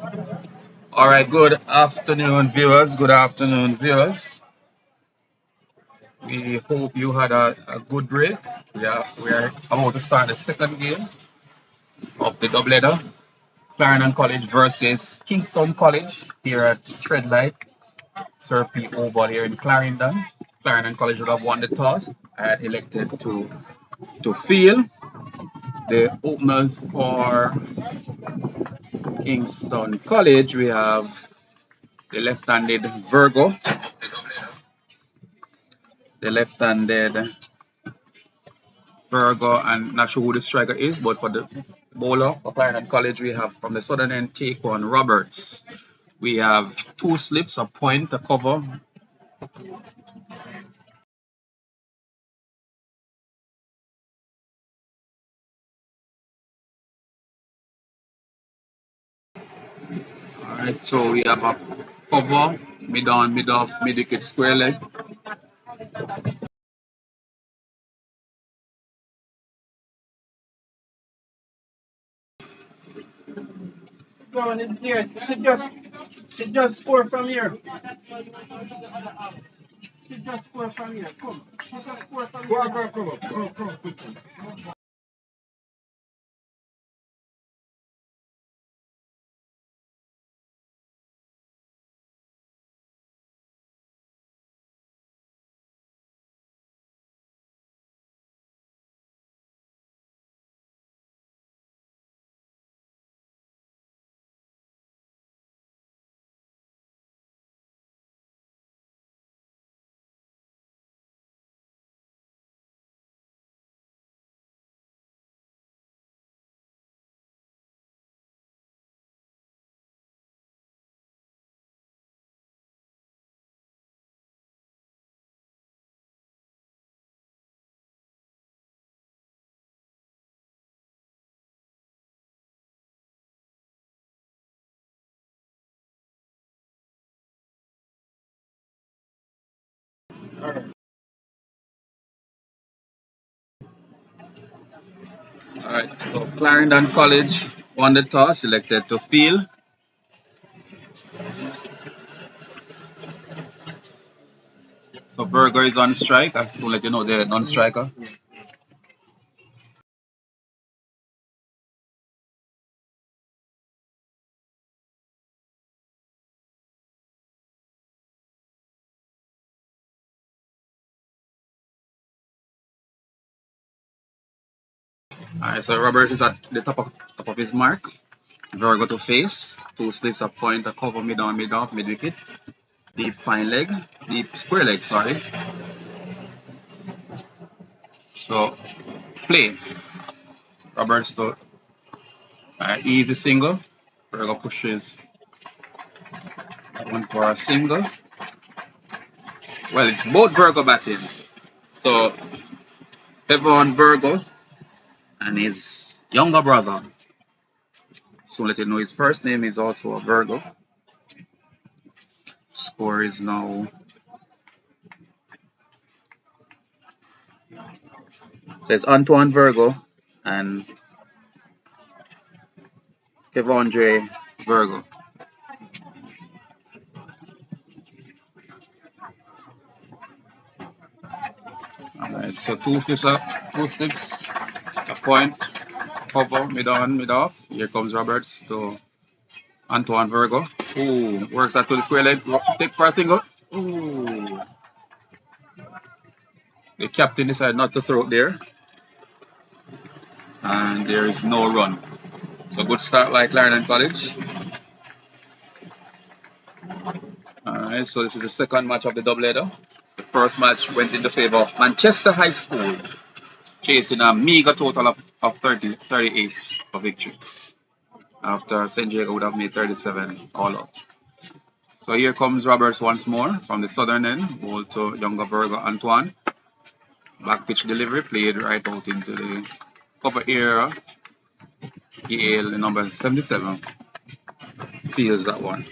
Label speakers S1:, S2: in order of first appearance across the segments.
S1: All right, good afternoon, viewers. Good afternoon, viewers. We hope you had a good break. We are about to start the second game of the doubleheader. Clarendon College versus Kingston College here at Treadlight, Sir P. Oval here in Clarendon. Clarendon College would have won the toss. I had elected to field the openers for Kingston College. We have the left-handed Virgo, the left-handed Virgo, and not sure who the striker is, but for the bowler for Clarendon College, we have from the southern end Taquan Roberts. We have two slips, a point, a cover. Alright, so we have a cover, mid on, mid off, mid wicket, square leg.
S2: Going is here. She just score from here. She just score from here. Come. She just score from here. Go, quickly.
S1: Alright, so Clarendon College won the toss, selected to field. So Virgo is on strike. I will let you know the non-striker. Alright, so Robert is at the top of his mark. Virgo to face. Two slips, a point, a cover, mid on, mid off, mid wicket. Deep fine leg. Deep square leg, sorry. So play. Roberts to easy single. Virgo pushes one for a single. Well, it's both Virgo batting. So Devon Virgo and his younger brother. So let you know his first name is also a Virgo. Score is now says Antoine Virgo and Kevondre Virgo. Alright, so two slips up, two slips, a point, cover, mid on, mid off. Here comes Roberts to Antoine Virgo. Ooh, works out to the square leg, take for a single. Ooh, the captain decided not to throw it there, and there is no run. So good start by Clarendon College. Alright, so this is the second match of the doubleheader. The first match went in the favor of Manchester High School, chasing a meager total of 38 for victory, after St. Jago would have made 37 all out. So here comes Roberts once more from the southern end, ball to younger Virgo Antoine. Back pitch delivery played right out into the cover area. Gale, the number 77, feels that one.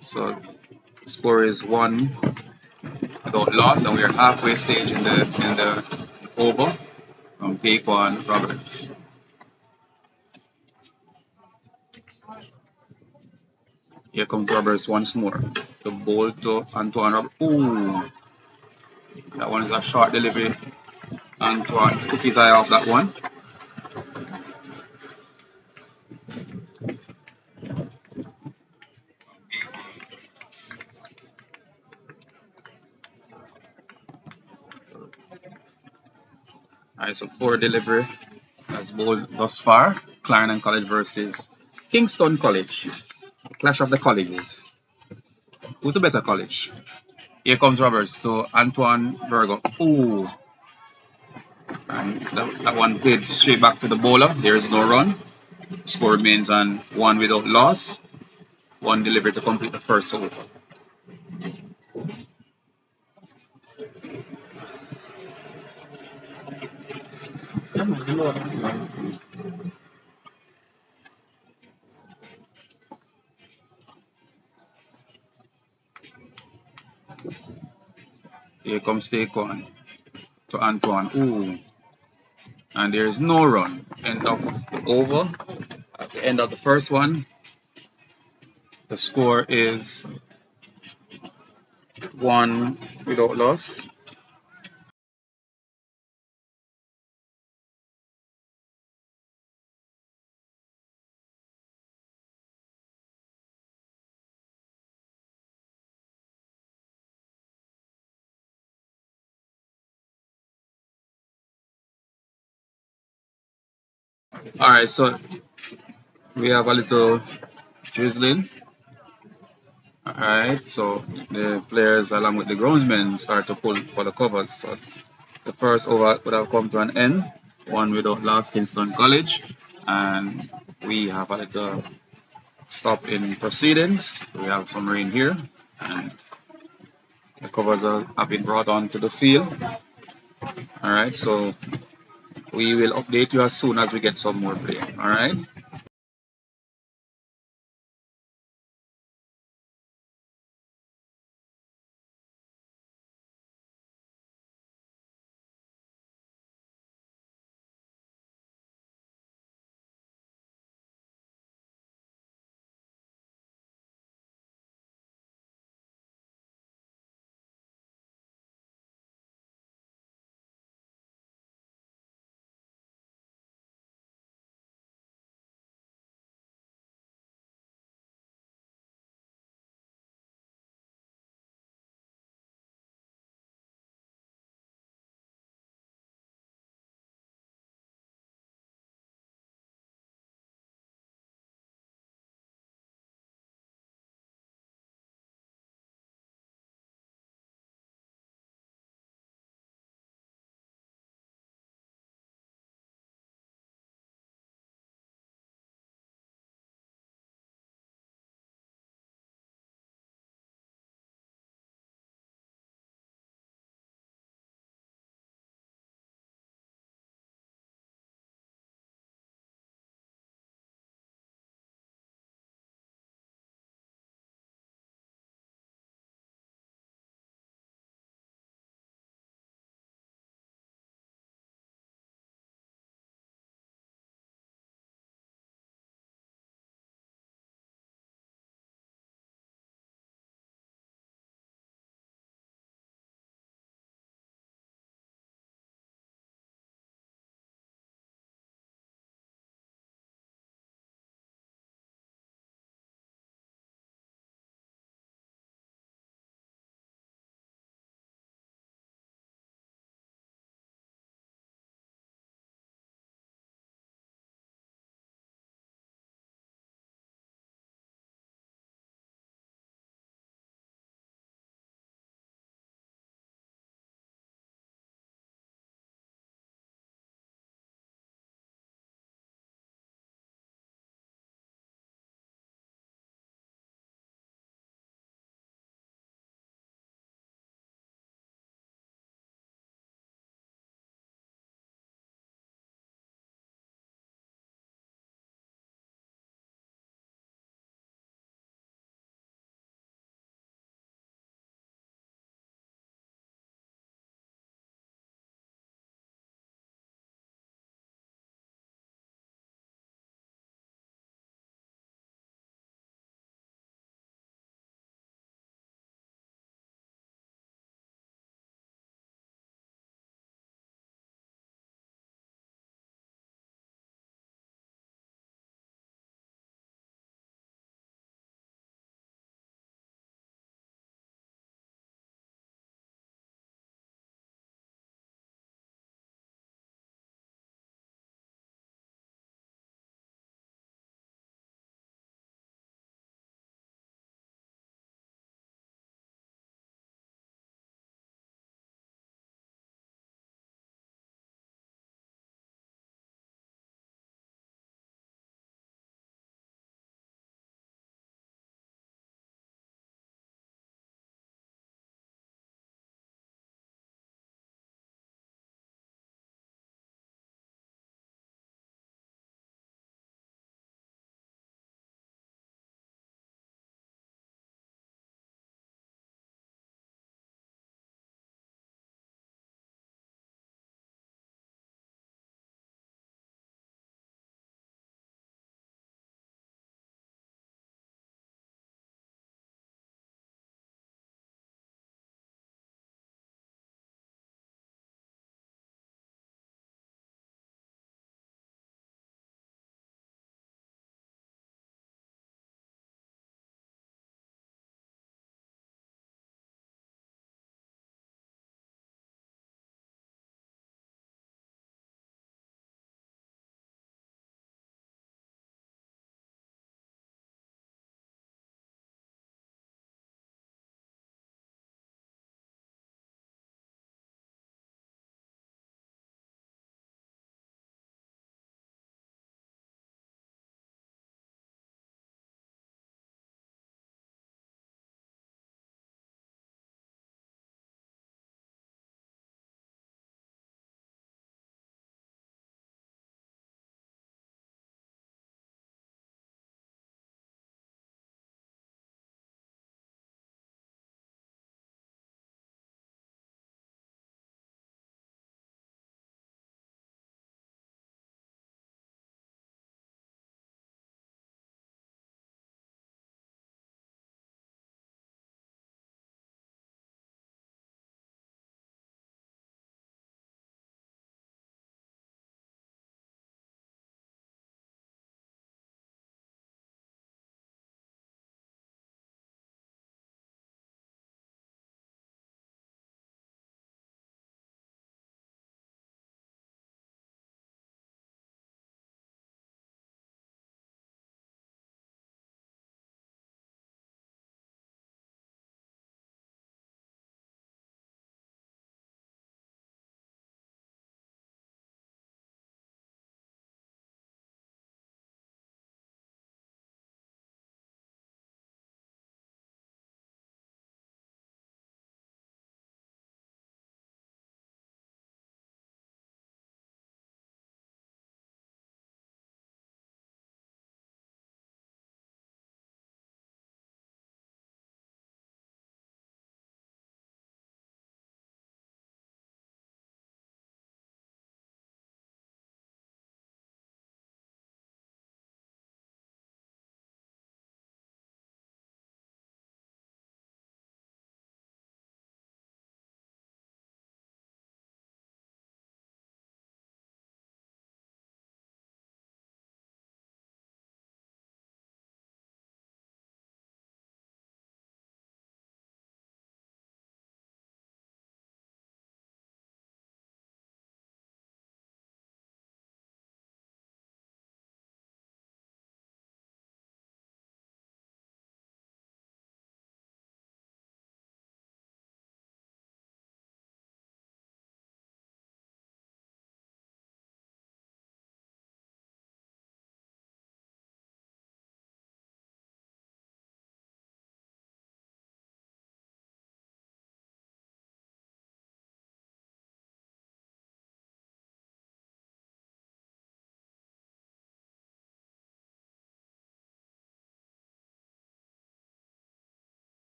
S1: So score is one without loss, and we are halfway stage in the over from Taquan Roberts. Here comes Roberts once more. The ball to Antoine Roberts. Ooh, that one is a short delivery. Antoine took his eye off that one. Alright, so 4 delivery as bowled thus far. Clarendon College versus Kingston College. Clash of the colleges. Who's the better college? Here comes Roberts to Antoine Virgo. Ooh. And that one played straight back to the bowler. There is no run. Score remains on 1 without loss. 1 delivery to complete the first over. Here comes take one to Antoine. Ooh. And there is no run. End of the over. At the end of the first one, the score is 1 without loss. Alright, so we have a little drizzling. Alright, so the players along with the groundsmen start to pull for the covers. So the first over would have come to an end. 1 without loss, Kingston College. And we have a little stop in proceedings. We have some rain here. And the covers have been brought onto the field. Alright, so we will update you as soon as we get some more play. Alright.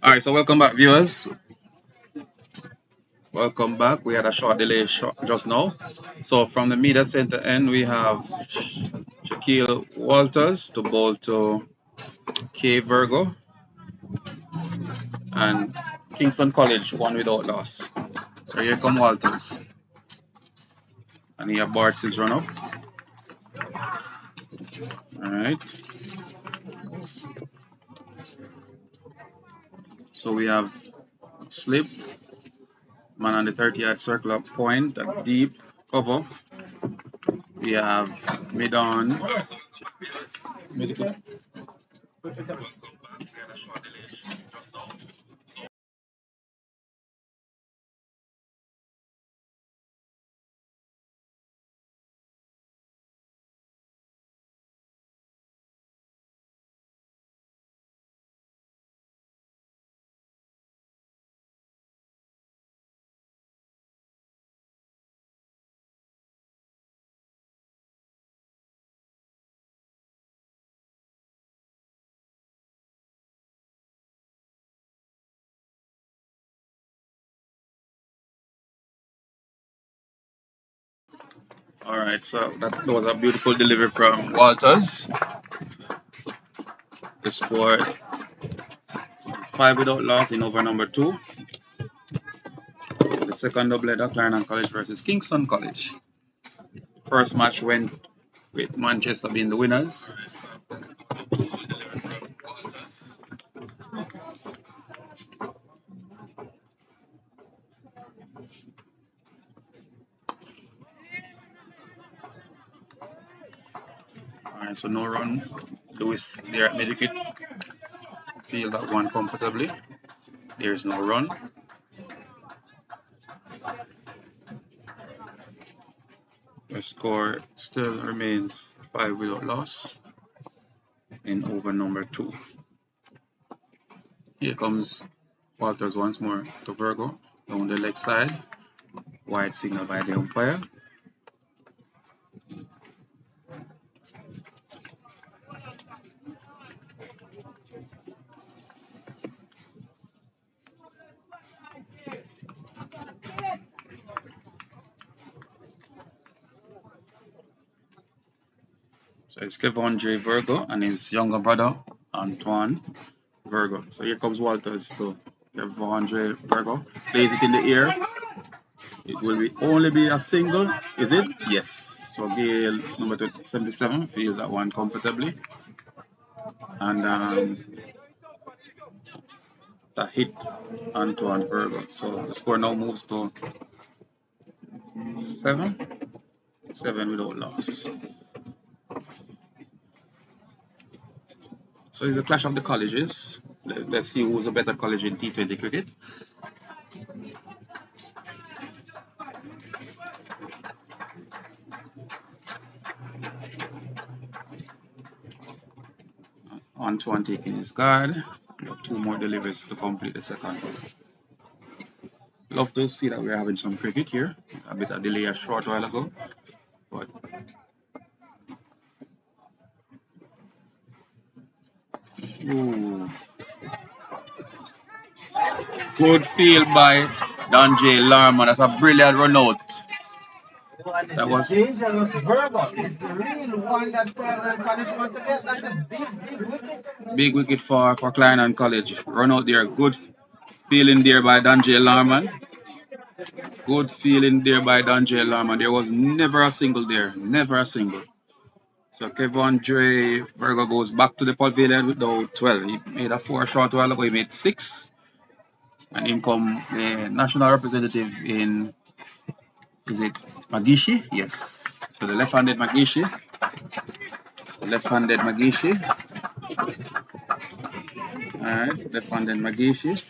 S1: All right, so welcome back, viewers. Welcome back. We had a short delay just now. So from the media center end, we have Shaquille Walters to bowl to K Virgo and Kingston College, one without loss. So here come Walters. And he aborts his run up. All right. So we have slip, man on the 30-yard circle up point, a deep cover. We have mid on. All right, so that was a beautiful delivery from Walters. The score is 5 without loss in over number 2. The second doubleheader, Clarendon College versus Kingston College. First match went with Manchester being the winners. Alright, so no run. Lewis there at mid-wicket. Field that one comfortably. There's no run. The score still remains 5 without loss in over number 2. Here comes Walters once more to Virgo down the leg side. Wide signal by the umpire. So it's Kevon J. Virgo and his younger brother Antoine Virgo. So here comes Walters to Kevon J. Virgo. Plays it in the air. It will only be a single, is it? Yes. So Gale number 77 feels that one comfortably. And that hit Antoine Virgo. So the score now moves to 7 without loss. So it's a clash of the colleges. Let's see who's a better college in T20 cricket. Antoine taking his guard. We have 2 more deliveries to complete the second. Love to see that we're having some cricket here. A bit of delay a short while ago. But ooh. Good field by Don J. Larman. That's a brilliant run out.
S2: That was dangerous Virgo. It's the real one that Clarendon College wants to get. That's a big wicket.
S1: Big wicket for Clarendon College. Run out there. Good feeling there by Don J. Larman. Good feeling there by Don J. Larman. There was never a single there. Never a single. So Kevon J. Virgo goes back to the pavilion without 12. He made a 4 short while ago. He made 6. And in come the national representative in, is it Magishi? Yes. So the left-handed Magishi. Left-handed Magishi. Alright, left-handed Magishi.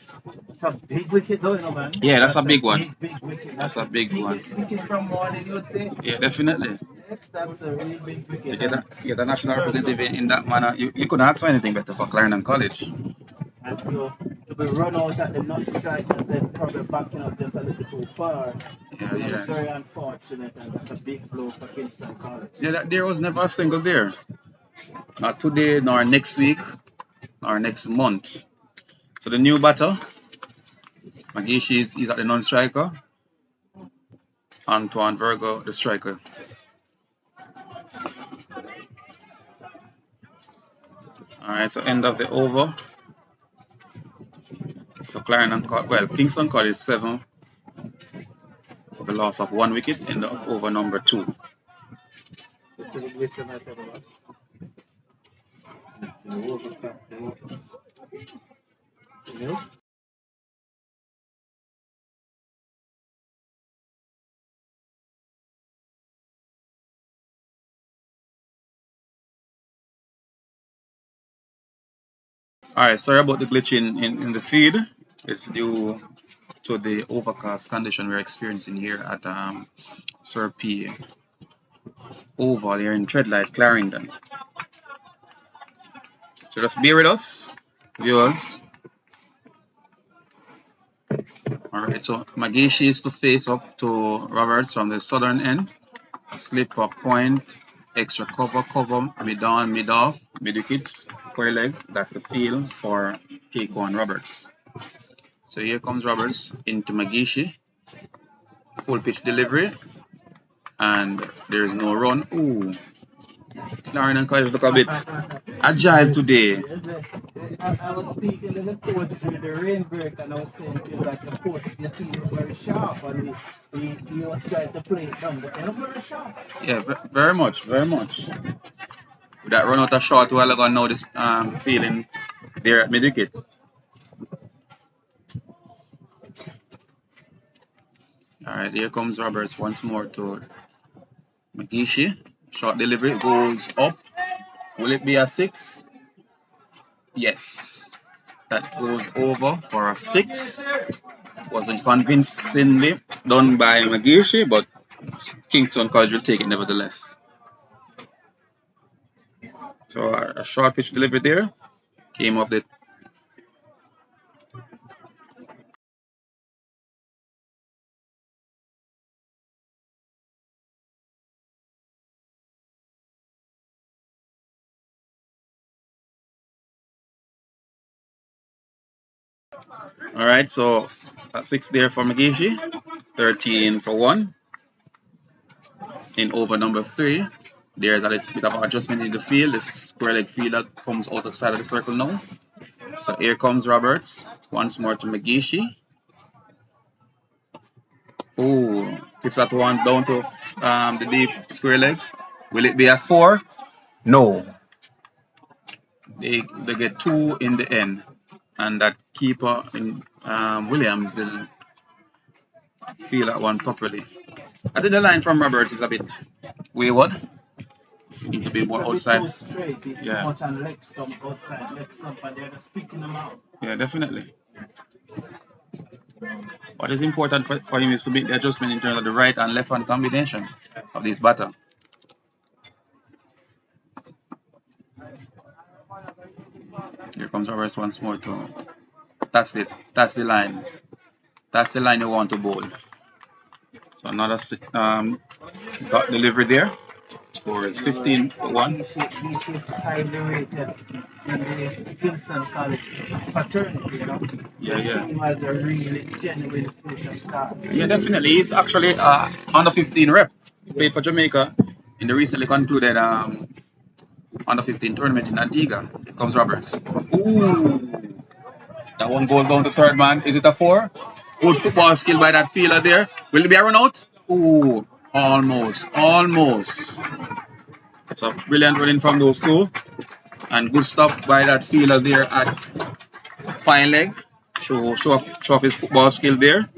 S2: It's a big wicket though, you know, man.
S1: Yeah, that's a big one.
S2: Big wicket.
S1: That's a big one.
S2: Wicket from morning, you would say.
S1: Yeah, definitely.
S2: Yes, that's a really big wicket.
S1: To get a national representative in that manner, you couldn't ask for anything better for Clarendon College.
S2: And to be run out at the nut strikers, then probably backing up just a little too far.
S1: Yeah.
S2: It's very unfortunate, and that's a big blow for Kingston College.
S1: Yeah, there was never a single there. Not today, nor next week, nor next month. So the new batter, Magishi is at the non-striker. Antoine Virgo, the striker. Alright, so end of the over. So Clarendon College, well, Kingston College 7. The loss of 1 wicket, end of over number 2. Alright, sorry about the glitch in the feed. It's due to the overcast condition we're experiencing here at Sir P. Oval here in Treadlight, Clarendon. So just bear with us, viewers. Alright, so Magishi is to face up to Roberts from the southern end. Slip up point, extra cover, mid on, mid off, mid wickets, square leg. That's the feel for take one Roberts. So here comes Roberts into Magishi. Full pitch delivery. And there is no run. Ooh. Clarendon College look a bit agile today.
S2: I was speaking to the coach through the rain break, and I was saying to him that the coach, the team is very sharp, and he was trying to play it down, but they're not very sharp.
S1: Yeah, very much, very much. With that run out a short while ago, now this feeling there at mid wicket. Alright, here comes Roberts once more to Magishi. Short delivery goes up. Will it be a 6? Yes. That goes over for a 6. Wasn't convincingly done by Magishi, but Kingston College will take it nevertheless. So a short pitch delivery there. Came off the Alright, so a 6 there for Magishi. 13 for 1. In over number 3. There's a little bit of adjustment in the field. The square leg fielder comes out of the side of the circle now. So here comes Roberts. Once more to Magishi. Oh, tips that one down to the deep square leg. Will it be a 4? No. They get 2 in the end. And that keeper in Williams will feel that one properly. I think the line from Roberts is a bit wayward. Need to be more outside.
S2: Too straight. It's
S1: Yeah.
S2: much on leg stump, outside leg stump, and they're just picking them out.
S1: Yeah, definitely. What is important for him is to make the adjustment in terms of the right and left hand combination of this batter. Here comes Roberts once more too. That's it. That's the line. That's the line you want to bowl. So another dot delivery there. Score is 15 for 1.
S2: He is highly rated in the Kingston College fraternity, you know.
S1: Yeah.
S2: He has a really genuine future star.
S1: Yeah, definitely. He's actually under 15 rep. He played for Jamaica in the recently concluded under 15 tournament in Antigua. Here comes Roberts. Ooh. That one goes down to third man. Is it a 4? Good football skill by that fielder there. Will it be a run out? Ooh, almost. So brilliant running from those two. And good stop by that fielder there at fine leg. Show off his football skill there.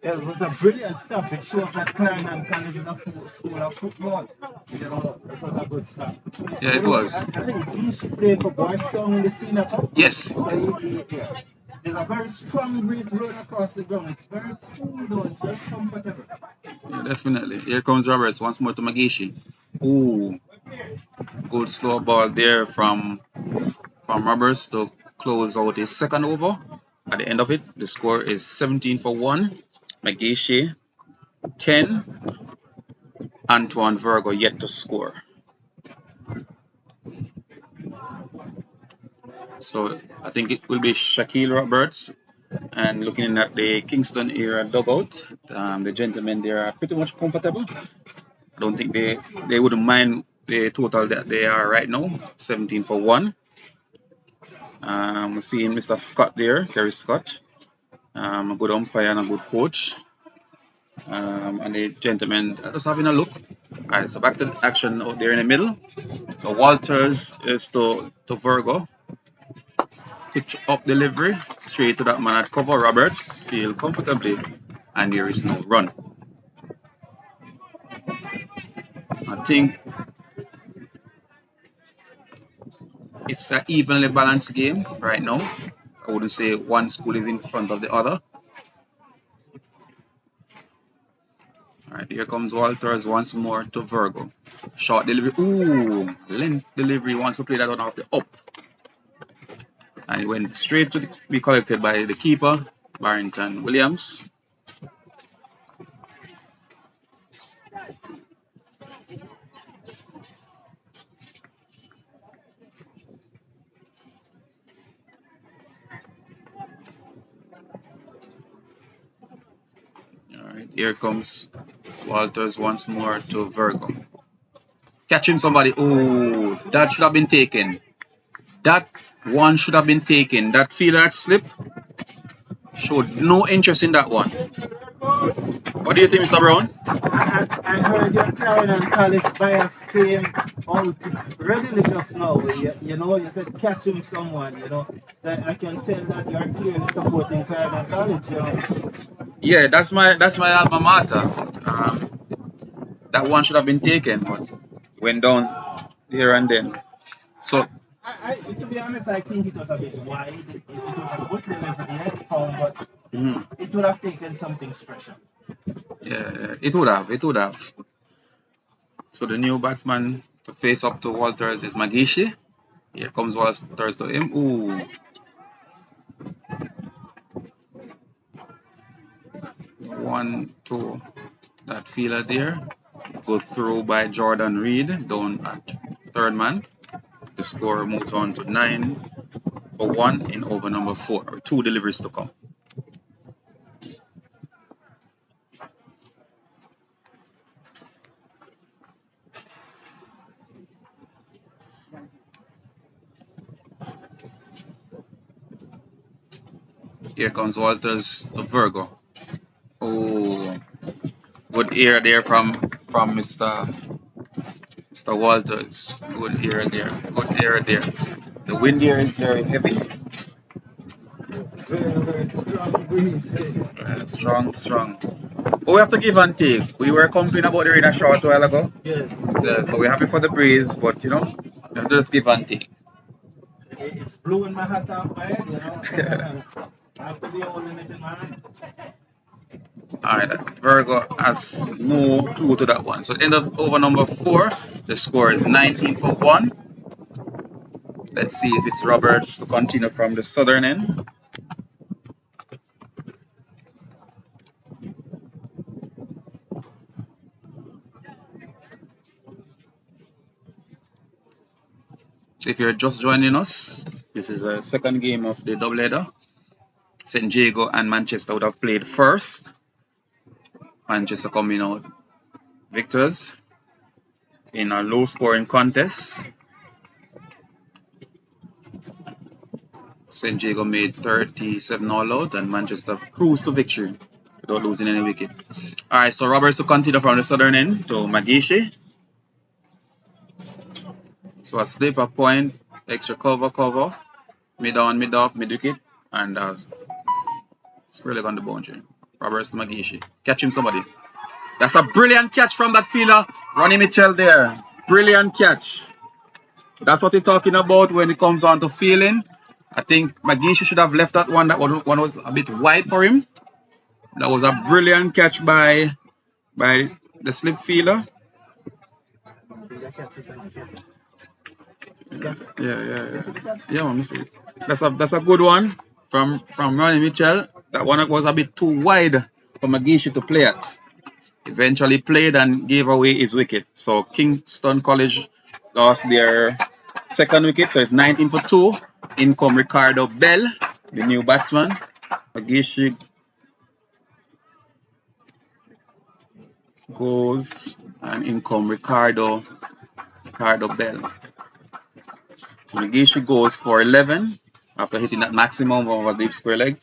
S2: Yeah, it was a brilliant stop. It shows that Clarendon College is a school of football. You know, it was a good stop.
S1: Yeah, it was.
S2: I think he played for Boystown in the Senior Cup.
S1: Yes.
S2: So yes. There's a very strong breeze blowing across the ground. It's very cool though. It's very comfortable.
S1: Yeah, definitely. Here comes Roberts once more to Magishi. Ooh. Good slow ball there from Roberts to close out his second over. At the end of it, the score is 17 for 1. Magishi 10. Antoine Virgo yet to score. So I think it will be Shaquille Roberts. And looking at the Kingston era dugout, the gentlemen there are pretty much comfortable. I don't think they wouldn't mind the total that they are right now, 17 for 1. Seeing Mr. Scott there, Kerry Scott, a good umpire and a good coach. And the gentlemen are just having a look. Alright, so back to the action out there in the middle. So Walters is to Virgo. Pitch up delivery straight to that man at cover. Roberts feel comfortably, and there is no run. I think it's an evenly balanced game right now. I wouldn't say one school is in front of the other. All right, here comes Walters once more to Virgo. Short delivery. Ooh, length delivery. Wants to play that one off the up. And it went straight to be collected by the keeper, Barrington Williams. All right, here comes Walters once more to Virgo. Catching somebody. Oh, that should have been taken. That one should have been taken. That fielder that slip showed no interest in that one. What do you think, Mr. Brown?
S2: I heard your Clarendon College bias came out readily just now. You said catching someone, So I can tell that you're clearly supporting Clarendon College.
S1: Yeah, that's my alma mater. That one should have been taken, but went down there and then. So
S2: To be honest, I think it was a bit wide. It was a good delivery yet found, but it would have taken something special.
S1: yeah, it would have. So the new batsman to face up to Walters is Magishi. Here comes Walters to him. Ooh. 1-2. That fielder there. Good throw by Jordan Reed down at third man. The score moves on to 9 for 1 in over number 4. 2 deliveries to come. Here comes Walters to Virgo. Oh, good ear there from Mr. Walters. Good ear there. Good ear there. The wind here is very heavy.
S2: Very strong breeze.
S1: Strong. But we have to give and take. We were complaining about the rain a short while ago.
S2: Yes.
S1: Yeah, so we're happy for the breeze, but you have to just give and take.
S2: It's blowing my hat off my head, I have to be holding it in my hand.
S1: Alright, Virgo has no clue to that one. So end of over number 4, the score is 19 for 1. Let's see if it's Roberts to continue from the southern end. So if you're just joining us, this is the second game of the doubleheader. St. Jago and Manchester would have played first. Manchester coming out victors in a low scoring contest. St. Jago made 37 all out and Manchester cruised to victory without losing any wicket. Alright, so Roberts to continue from the southern end to Magishi. So a slip, a point, extra cover, mid on, mid off, mid wicket, and squarely on the boundary. Roberts to Magishi. Catch him, somebody. That's a brilliant catch from that fielder, Ronnie Mitchell there. Brilliant catch. That's what we're talking about when it comes on to fielding. I think Magishi should have left that one. That one was a bit wide for him. That was a brilliant catch by the slip fielder. Yeah, man, that's a good one from Ronnie Mitchell. That one was a bit too wide for Magishi to play at. Eventually played and gave away his wicket. So Kingston College lost their second wicket, so it's 19 for 2. In come Ricardo Bell, the new batsman. Magishi goes, and in come Ricardo Bell. So Magishi goes for 11 after hitting that maximum of a deep square leg.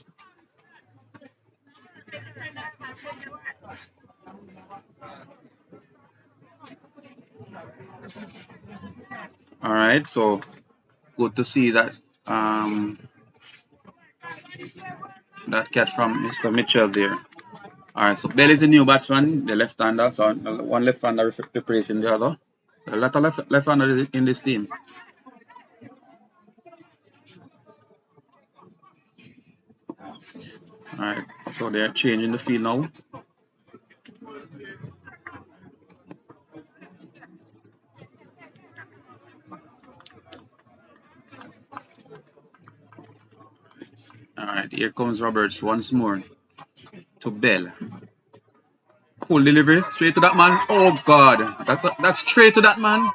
S1: All right, so good to see that that catch from Mr. Mitchell there. All right, so Bell is a new batsman, the left-hander. So one left-hander replacing the other. A lot of left-handers in this team. All right, so they're changing the field now. All right, here comes Roberts once more to Bell. Full delivery straight to that man. Oh God, that's straight to that man.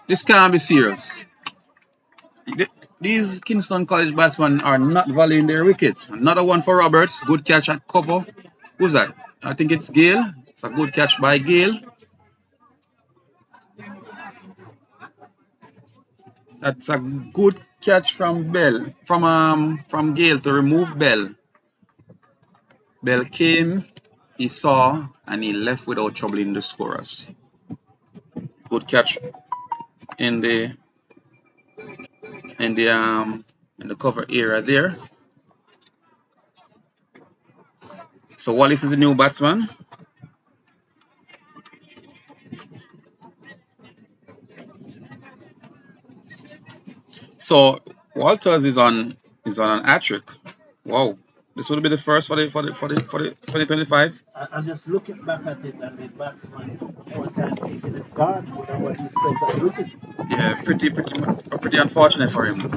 S1: This can't be serious. These Kingston College batsmen are not valuing their wickets. Another one for Roberts. Good catch at cover. Who's that? I think it's Gale. It's a good catch by Gale. That's a good catch from Bell, from Gale to remove Bell. Bell came, he saw, and he left without troubling the scorers. Good catch in the cover area there. So Wallace is a new batsman. So Walters is on an hat-trick. Wow. This will be the first for the 2025.
S2: I'm just looking back at it, and the batsman took more time taking his guard than what he spent on the wicket.
S1: Yeah, pretty unfortunate for him.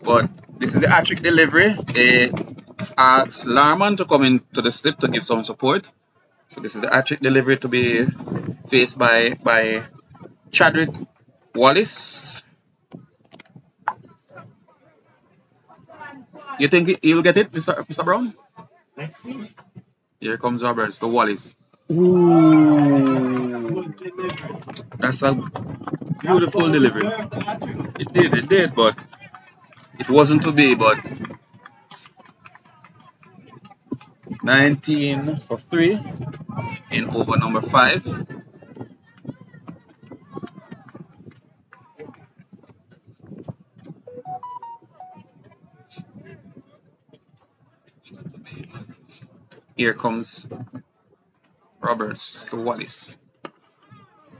S1: But this is the hat-trick delivery. He asks Larman to come into the slip to give some support. So this is the hat-trick delivery to be faced by Chadwick Wallace. You think he'll get it, Mr. Brown?
S2: Let's see.
S1: Here comes Roberts to Wallace. Ooh, that's a beautiful delivery. It did, but it wasn't to be. But 19 for 3 in over number 5. Here comes Roberts to Wallace.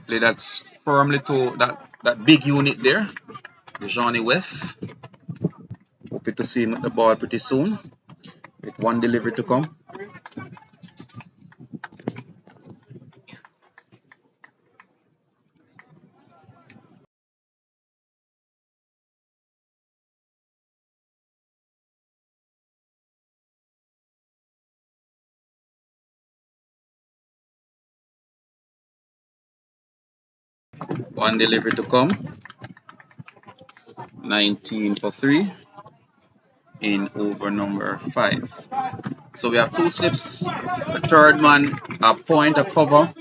S1: Play that's firmly to that big unit there, Johnny West. Hoping to see him at the ball pretty soon. With one delivery to come. One delivery to come. 19 for 3 in over number 5. So we have 2 slips, a third man, a point, a cover.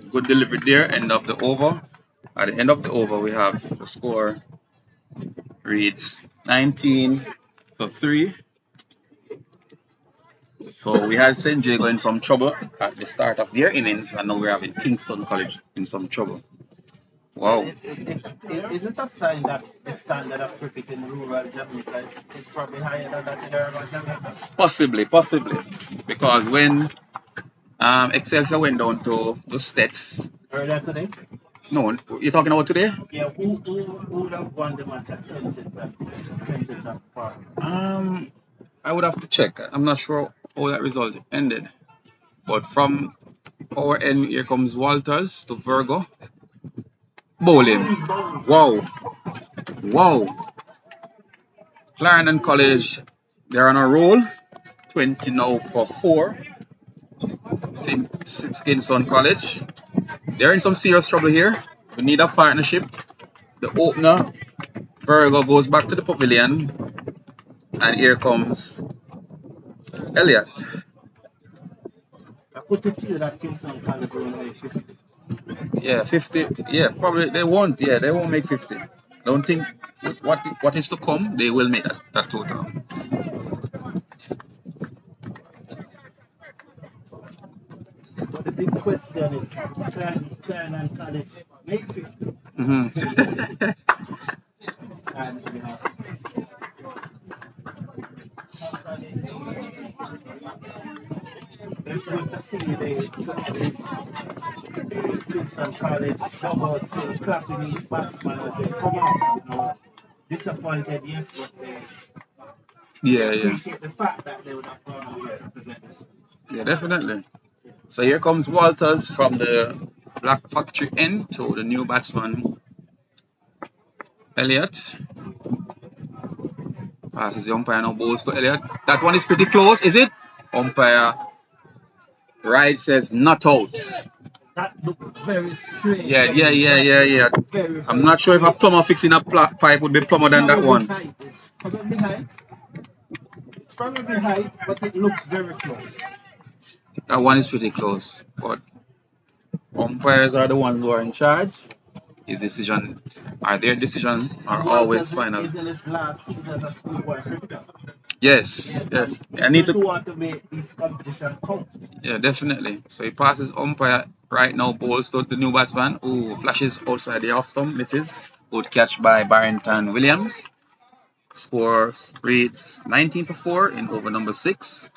S1: Good delivery there, end of the over. At the end of the over, we have the score reads 19 for 3. So we had St. Jago in some trouble at the start of their innings, and now we're having Kingston College in some trouble. Wow.
S2: Is it a sign that the standard of cricket in rural Jamaica is probably higher than that in urban Jamaica?
S1: Possibly. Because when Excelsior went down to Stets.
S2: Earlier today?
S1: No, you're talking about today?
S2: Yeah, who would have won the match at Kensington Park?
S1: I would have to check. I'm not sure how that result ended. But from our end, here comes Walters to Virgo. Bowling. Wow. Wow. Clarendon College, they're on a roll. 20 now for 4. Kingston College. They're in some serious trouble here. We need a partnership. The opener, Virgo, goes back to the pavilion. And here comes Elliot.
S2: I put it to you that Kingston College will make 50.
S1: Yeah, 50. Yeah, probably they won't. Yeah, they won't make 50. Don't think what is to come, they will make that total.
S2: But the big question is, Clarendon College make 50?
S1: Mm-hmm.
S2: And, you know, it's good to see the Kingston College juggernaut still clapping each batsman as they come out. You know, disappointed, yes, but they
S1: Yeah, yeah.
S2: appreciate the fact that they would have gone out here to represent us.
S1: Yeah, definitely. So here comes Walters from the Black Factory end to the new batsman Elliot. Passes the umpire now, balls to Elliot. That one is pretty close, is it? Umpire right says not out.
S2: That looked very strange.
S1: Yeah.
S2: Very,
S1: I'm
S2: very
S1: not sure if a
S2: strange.
S1: plumber fixing a pipe would be plumber than that one.
S2: Height. It's probably height. It's probably height, but it looks very close.
S1: That one is pretty close. But umpires are the ones who are in charge. Their decision are always final.
S2: Is in his last season as a schoolboy cricketer.
S1: Yes. I need to
S2: want to make this competition count.
S1: Yeah, definitely. So he passes umpire right now, balls to the new batsman who flashes outside the off stump, misses. Good catch by Barrington Williams. Score reads 19 for 4 in over number 6.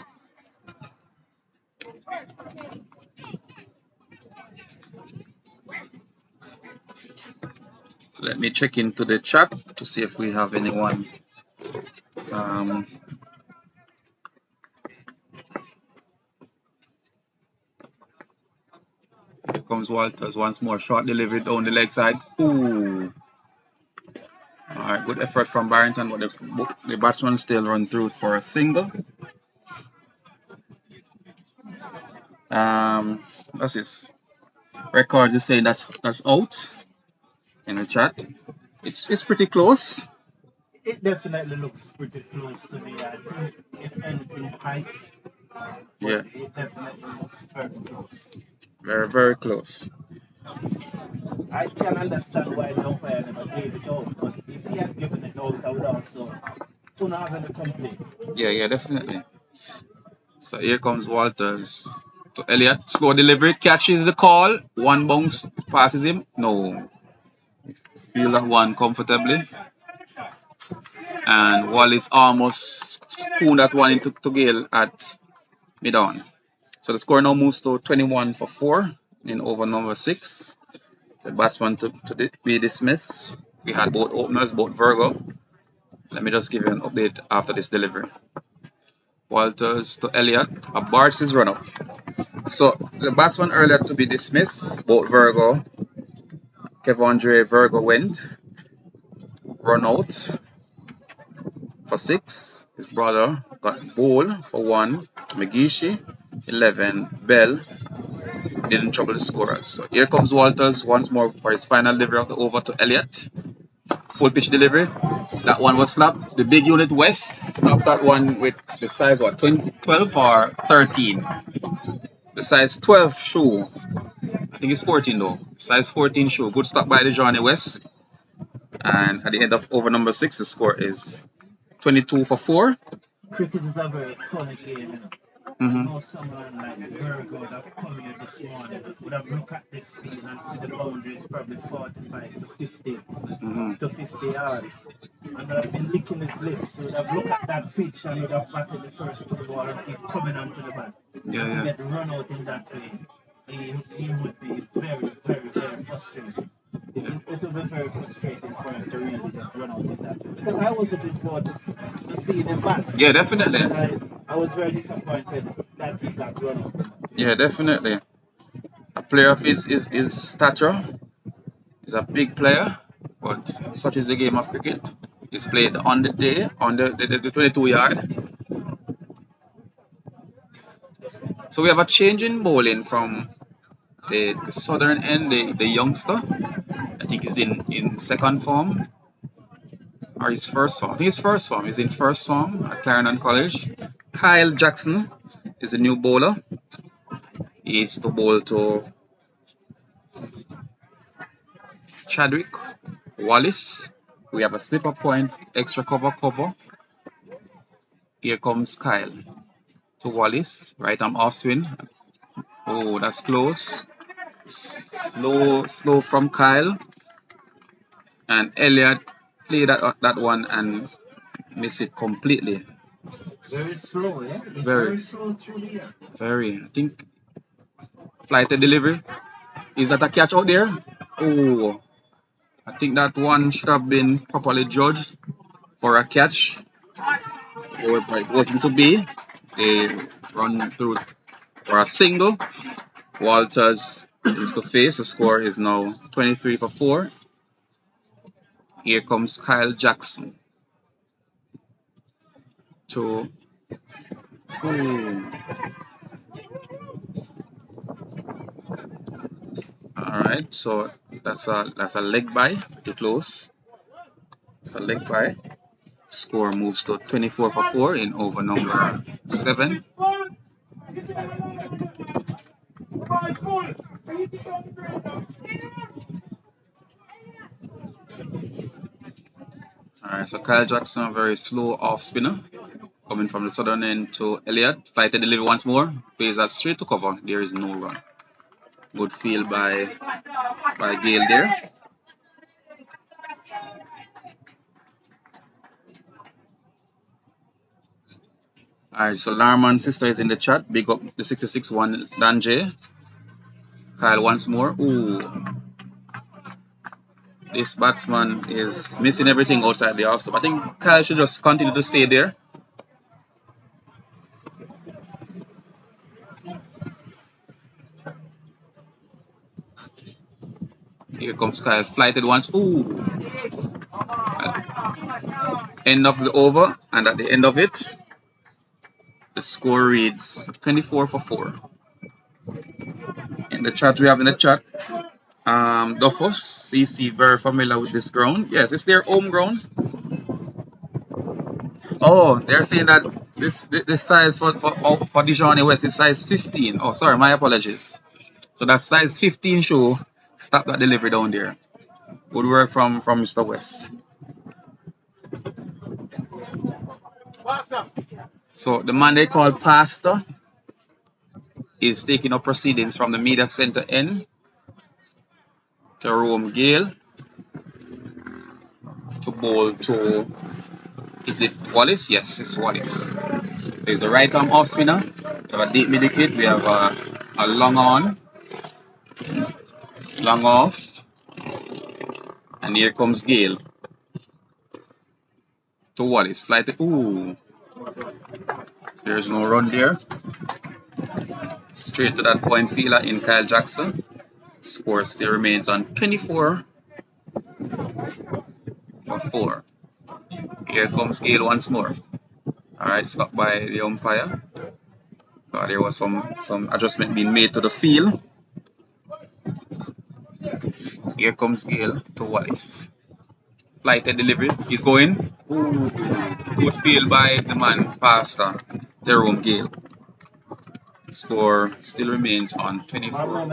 S1: Let me check into the chat to see if we have anyone. Here comes Walters once more. Short delivery down the leg side. Ooh. Alright, good effort from Barrington, but the batsman still run through for a single. That's his record is saying that's out in the chat. It's pretty close.
S2: It definitely looks pretty close to me. I think if anything height,
S1: Yeah,
S2: it definitely looks very close.
S1: very, very close.
S2: I can understand why the umpire never gave it out, but if he had given it out, I would also don't have any complaint.
S1: Yeah, definitely. So here comes Walters to Elliot. Slow delivery, catches the call. One bounce, passes him. No. Feel that one comfortably. And Wallace almost spooned that one into Gale at mid-on. So the score now moves to 21 for 4 in over number 6. The batsman to be dismissed. We had both openers, both Virgo. Let me just give you an update after this delivery. Walters to Elliot. A Barts is run up. So the batsman earlier to be dismissed, both Virgo. Kevondre Virgo went. Run out for 6. His brother got bowl for 1. Megishi 11. Bell didn't trouble the scorers. So here comes Walters once more for his final delivery of the over to Elliot. Full pitch delivery. That one was slapped. The big unit West snaps that one with the size 12 or 13. The size 12 shoe. I think it's 14 though. Size 14 shoe. Good stop by the Johnny West. And at the end of over number 6, the score is 22 for 4.
S2: Cricket is a very funny game, you know. You know, someone like Virgo that's come here this morning would have looked at this field and see the boundary is probably 45 to 50 to 50 yards. And would have been licking his lips. So would have looked at that pitch and would have batted the first 2 balls and see it coming onto the bat.
S1: Yeah.
S2: To get run out in that way, he would be very, very, very frustrated. It would be very frustrating for him to really get run out in that way. Because I was looking forward to see the bat.
S1: Yeah, definitely.
S2: I was very disappointed that he got run out.
S1: Yeah, definitely. A player of his stature is a big player. But such is the game of cricket. It's played on the day, on the 22 yard. So we have a change in bowling from the southern end, the youngster. I think he's in second form or his first form. I think his first form. He's in first form at Clarendon College. Kyle Jackson is the new bowler. He's to bowl to Chadwick Wallace. We have a slipper point, extra cover. Here comes Kyle to Wallace. Right arm off swing. Oh, that's close. Slow from Kyle. And Elliot played that one and miss it completely.
S2: Very slow, yeah? It's
S1: Very,
S2: very slow through the air.
S1: very. I think flighted delivery. Is that a catch out there? Oh, I think that one should have been properly judged for a catch. Or if it wasn't to be, they run through for a single. Walters is to face. The score is now 23 for 4. Here comes Kyle Jackson to. Alright, so that's a leg by, pretty close. It's a leg by. Score moves to 24 for 4 in over number 7. Alright, so Kyle Jackson, a very slow off spinner. Coming from the southern end to Elliott. Flighted delivery once more. Plays that straight to cover. There is no run. Good field by Gale there. Alright, so Larman sister is in the chat. Big up the 66-1 Dan J. Kyle once more. Ooh. This batsman is missing everything outside the off stop. I think Kyle should just continue to stay there. Here comes Kyle. Flighted once. Ooh. End of the over, and at the end of it, the score reads 24 for 4. In the chat, we have in the chat, Duffos, CC, very familiar with this ground. Yes, it's their home ground. Oh, they're saying that this size for Dijon West is size 15. Oh, sorry, my apologies. So that size 15 show, stop that delivery down there. Good work from Mr. West. So the man they call Pastor is taking up proceedings from the media center end to Rome Gale to bowl to, is it Wallace? Yes, it's Wallace. So it's the right arm off spinner. We have a deep mid wicket. We have a long on, long off, and here comes Gale to Wallace. Flight. Ooh, there's no run there. Straight to that point fielder in Kyle Jackson. Score still remains on 24 for 4. Here comes Gale once more. Alright, stopped by the umpire. There was some adjustment being made to the field. Here comes Gale to Wallace. Flighted delivery. He's going. Ooh, good field by the man Pastor, Jerome Gale. Score still remains on 24.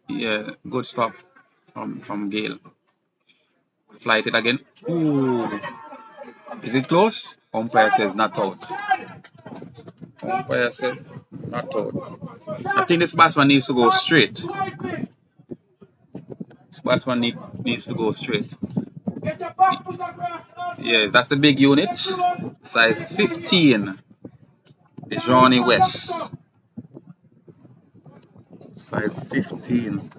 S1: Yeah, good stop from Gale. Flighted again. Ooh. Is it close? Umpire says not out. Umpire says not out. I think this batsman needs to go straight. This batsman needs to go straight. Yes, that's the big unit. Size 15. The Johnny West. Size 15.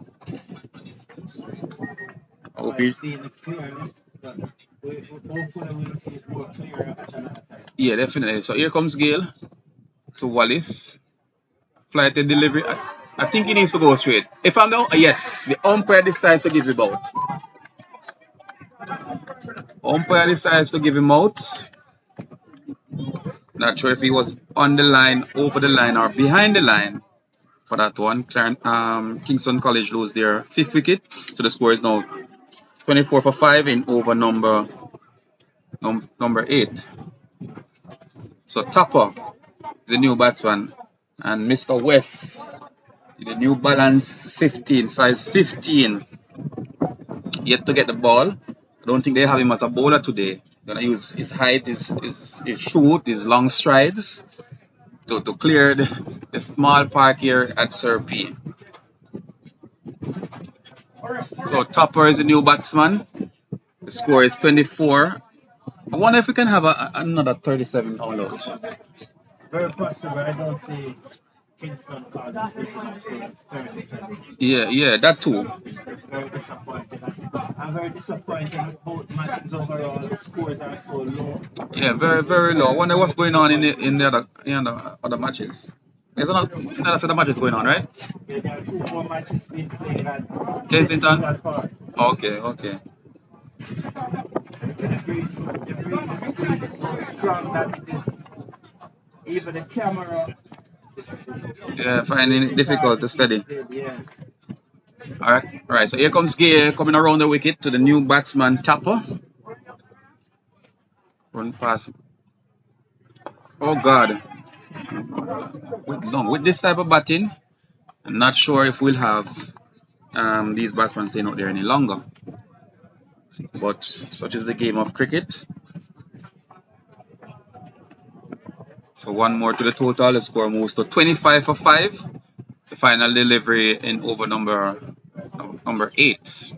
S1: I hope you see it clearly. Yeah, definitely. So here comes Gale to Wallace. Flighted delivery. I think he needs to go straight. If I'm no, yes, the umpire decides to give him out. Umpire decides to give him out. Not sure if he was on the line, over the line, or behind the line for that one. Kingston College lose their fifth wicket, so the score is now 24 for 5 in over number 8. So Topper is the new batsman, and Mr. West, the New Balance 15, size 15, yet to get the ball. I don't think they have him as a bowler today. Gonna use his height, his shoot, his long strides to clear the small park here at Sir P. So Topper is the new batsman. The score is 24. I wonder if we can have another 37 all out.
S2: Very possible. I don't see Kingston College getting a score of 37.
S1: Yeah, that too.
S2: It's very disappointing. I'm very disappointed with both matches overall. The scores are so low.
S1: Yeah, very, very low. I wonder what's going on in the other matches. There's another set of matches going on, right?
S2: Yeah, there are 2 more matches being played at
S1: Kensington?
S2: Kensington Park.
S1: Okay.
S2: The breeze is really so strong that it is even the camera
S1: Yeah, finding it difficult to study.
S2: yes.
S1: Alright. So here comes Gay coming around the wicket to the new batsman Tapper. Run past. Oh God. With this type of batting, I'm not sure if we'll have these batsmen staying out there any longer. But such is the game of cricket. So one more to the total. The score moves to 25 for 5. The final delivery in over number 8.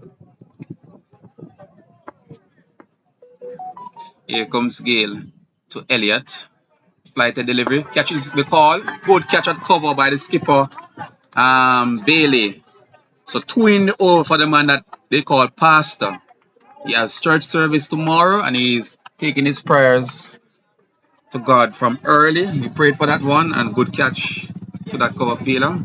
S1: Here comes Gale to Elliott. Flighted delivery. Catches the call. Good catch at cover by the skipper, Bailey. So 2 in the over for the man that they call Pastor. He has church service tomorrow and he's taking his prayers to God from early. He prayed for that one and good catch to that cover fielder.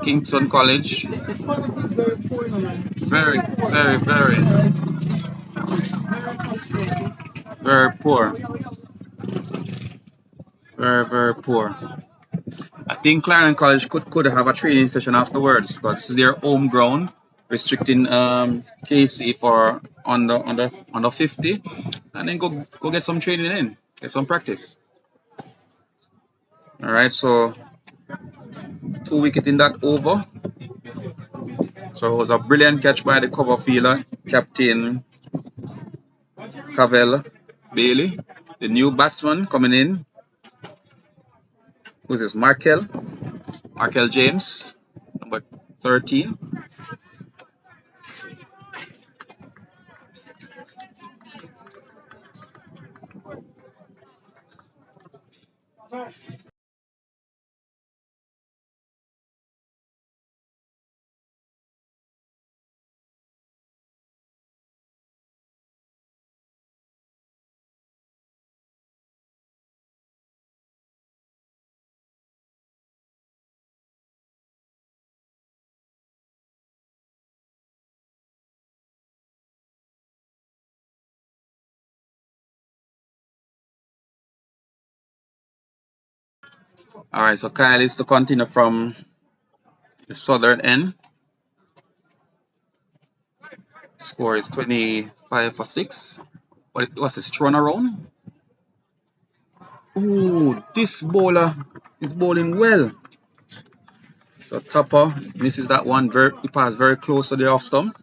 S1: Kingston College.
S2: The quality is very poor now.
S1: Very, very,
S2: Very frustrating.
S1: very poor. Very, very poor. I think Clarendon College could have a training session afterwards because this is their home ground, restricting KC for under 50, and then go get some training in, get some practice. All right, so 2 wicket in that over. So it was a brilliant catch by the cover fielder, Captain Cavell Bailey, the new batsman coming in. Who's this? Markel James, number 13. All right, so Kyle is to continue from the southern end. Score is 25 for 6. What's this? Thrown around? Ooh, this bowler is bowling well. So Topper misses that one. He passed very close to the off stump.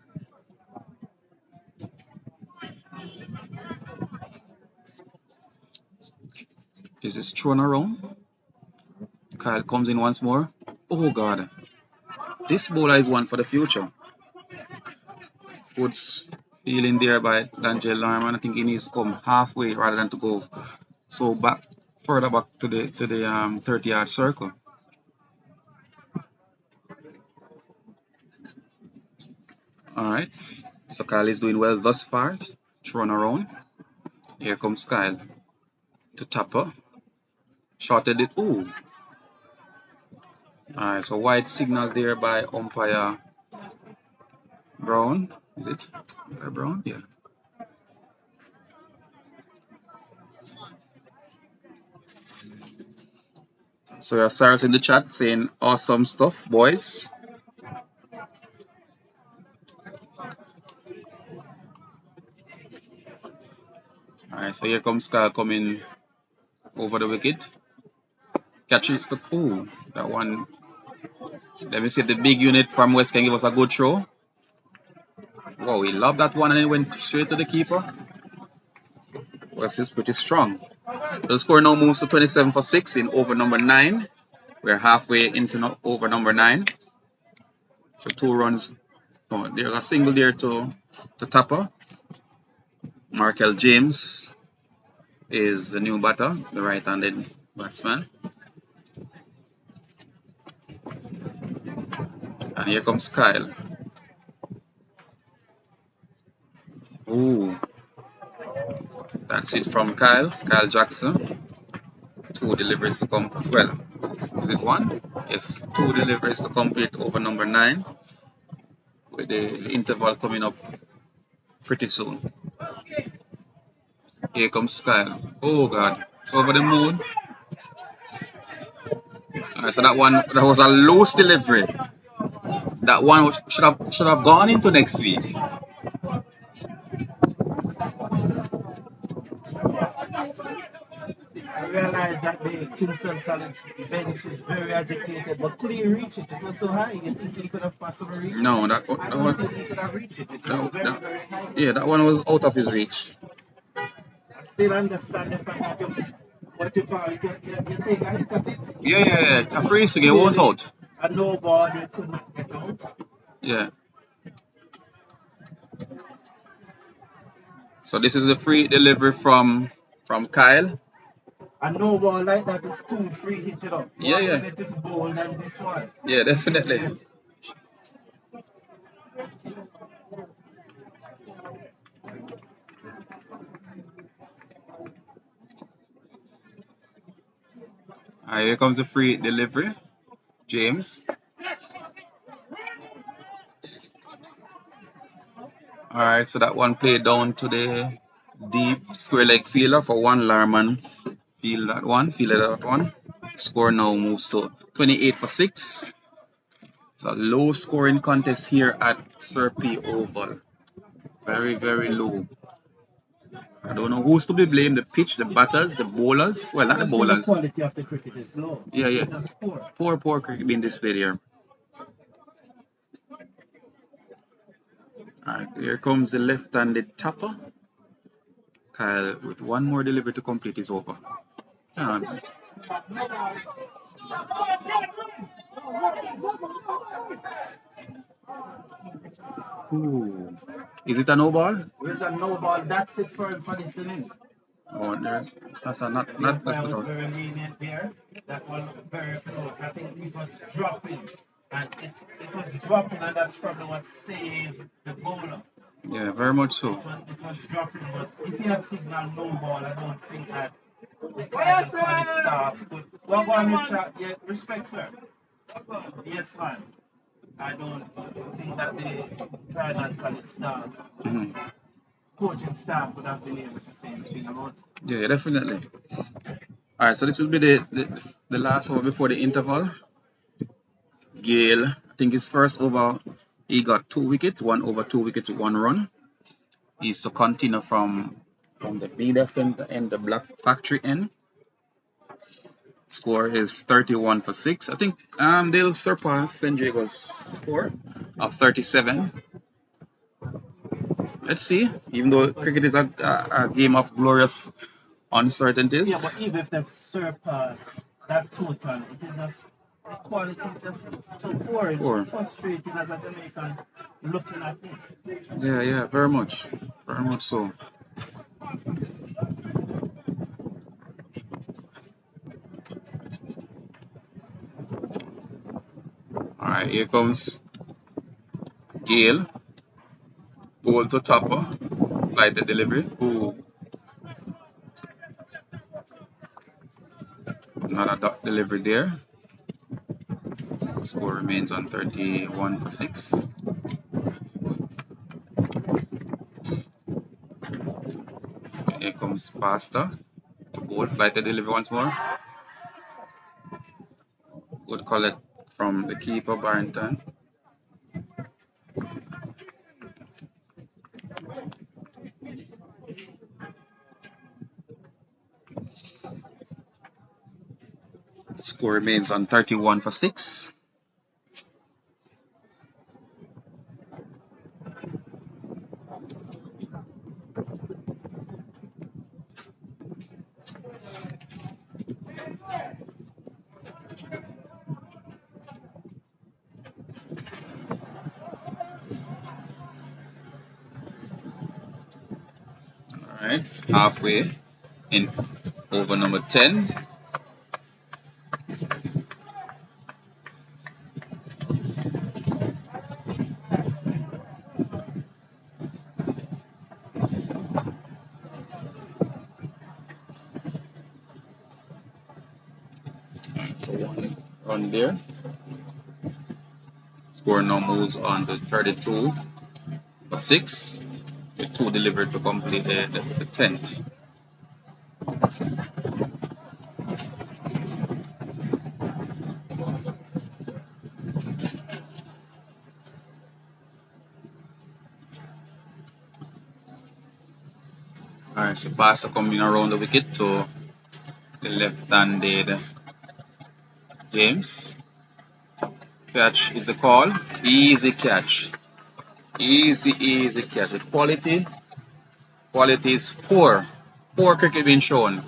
S1: Is this thrown around? Kyle comes in once more. Oh God. This bowler is one for the future. Good feeling there by Dangel Larman. I think he needs to come halfway rather than to go so further back to the 30-yard circle. All right. So Kyle is doing well thus far. Thrown around. Here comes Kyle to Topper. Shorted it. Ooh. Alright, so white signal there by umpire Brown. Is it? Brown? Yeah. So we have Cyrus in the chat saying awesome stuff, boys. Alright, so here comes Kyle coming over the wicket. Catches the pool. That one. Let me see if the big unit from West can give us a good throw. Wow, he loved that one and it went straight to the keeper. West is pretty strong. The score now moves to 27 for 6 in over number 9. We're halfway into over number 9. So 2 runs. Oh, there's a single there to Tapper. Markel James is the new batter, the right-handed batsman. And here comes Kyle. Ooh. That's it from Kyle Jackson. 2 deliveries to complete. Well, is it 1? Yes, 2 deliveries to complete over number 9. With the interval coming up pretty soon. Here comes Kyle. Oh God, it's over the moon. Alright, so that was a loose delivery. That one should have gone into next week.
S2: I realized that the Kingston College bench is very agitated, but could he reach it? It was so high. You think he could have possibly reached it?
S1: No,
S2: I don't think he could have reached it. It was very high.
S1: Yeah, that one was out of his reach.
S2: I still understand the fact that what you call it, you take a hit at it.
S1: Yeah. It's a free swing, it won't out.
S2: A no ball, you could not get out.
S1: Yeah. So this is the free delivery from Kyle.
S2: A no ball like that is too free hit it up.
S1: Yeah.
S2: It is bold than this one.
S1: Yeah, definitely.
S2: Yes.
S1: Alright, here comes the free delivery. James. Alright, so that one played down to the deep square leg fielder for one. Larman fielded that one. Score now moves to 28 for 6. It's a low scoring contest here at Sir P Oval. Very, very low. I don't know who's to be blamed, the pitch, the batters, the bowlers. Well, not the bowlers.
S2: The quality of the cricket is low.
S1: Yeah.
S2: It's just poor.
S1: Poor cricket being displayed here. Alright, here comes the left-handed tapper. Kyle with one more delivery to complete is over. Ooh. Is it a no ball?
S2: It's a no ball. That's it for this innings.
S1: Oh, that's not
S2: was very lenient there. That one very close. I think it was dropping. And it was dropping, and that's probably what saved the bowler.
S1: Yeah, very much so.
S2: It was dropping, but if he had signaled no ball, I don't think that the Clarendon College staff could. Well, go on, chat. Yeah, respect, sir. Yes, man. I don't think that the Clarendon College staff, coaching staff, would have been able to say anything about it.
S1: Yeah, definitely. Alright, so this will be the last over before the interval. Gale, I think his first over, he got 2 wickets, 1 over 2 wickets, 1 run. He's to continue from the leader center and the black factory end. Score is 31 for 6. I think they'll surpass San Diego's score of 37. Let's see. Even though cricket is a game of glorious uncertainties.
S2: Yeah, but even if they surpass that total, it is just quality is just so poor. It's so frustrating as a Jamaican looking at this.
S1: Yeah, very much so. Alright, here comes Gale. Ball to Topper. Flight the delivery. Ooh. Another dot delivery there. Score remains on 31 for 6. Here comes Pasta to goal, flighted delivery once more. Good collect from the keeper, Barrington. Score remains on 31 for 6. Alright, halfway in over number 10. So one run there. Score now moves on to 32 for 6. With 2 delivered to complete the 10th. Alright, so Pasta coming around the wicket to the left-handed James. Catch is the call. Easy catch. Easy catch. The quality is poor. Poor cricket being shown.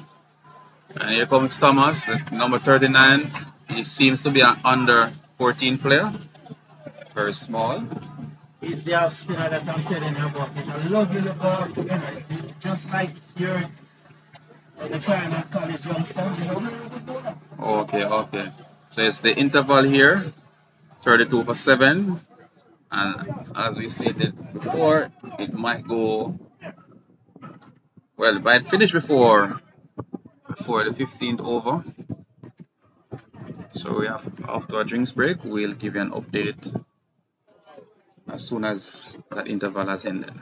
S1: And here comes Thomas, number 39. He seems to be an under 14 player. Very small.
S2: He's the off spinner that I'm telling you about. He's a lovely little off spinner. Just like your the Clarendon College youngster, you know?
S1: Okay. So it's the interval here, 32 for 7. And as we stated before, it might go, well, it might finish before the 15th over. So we have, after a drinks break, we'll give you an update as soon as that interval has ended.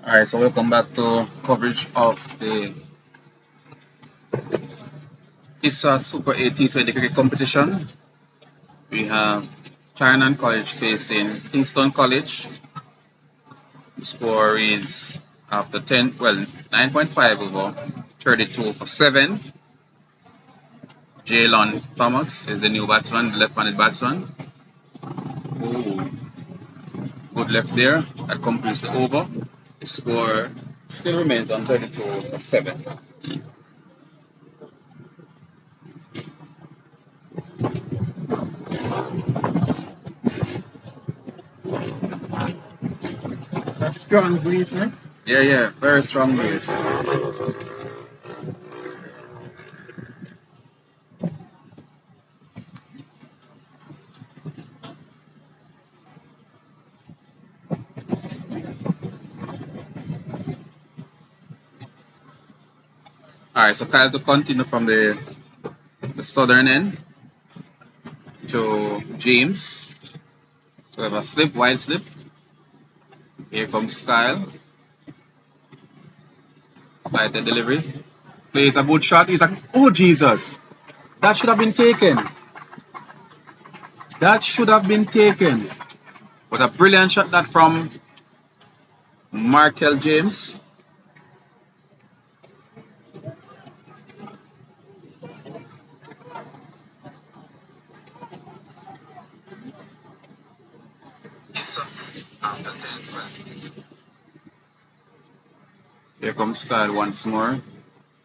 S1: Alright, so we'll come back to coverage of the ISSA Super T20 Cricket Competition. We have Clarendon College facing Kingston College. The score is after 9.5 over 32 for 7. Jalen Thomas is the new batsman, the left-handed batsman. Ooh, good left there. That completes the over. The score still remains on 32 for 7.
S2: A strong breeze, eh?
S1: Yeah, very strong breeze. Alright, so Kyle to continue from the southern end to James. So we have a slip, wide slip. Here comes Kyle. By the delivery. Plays a good shot. He's like, oh Jesus! That should have been taken. That should have been taken. But a brilliant shot that from Markel James. Here comes Kyle once more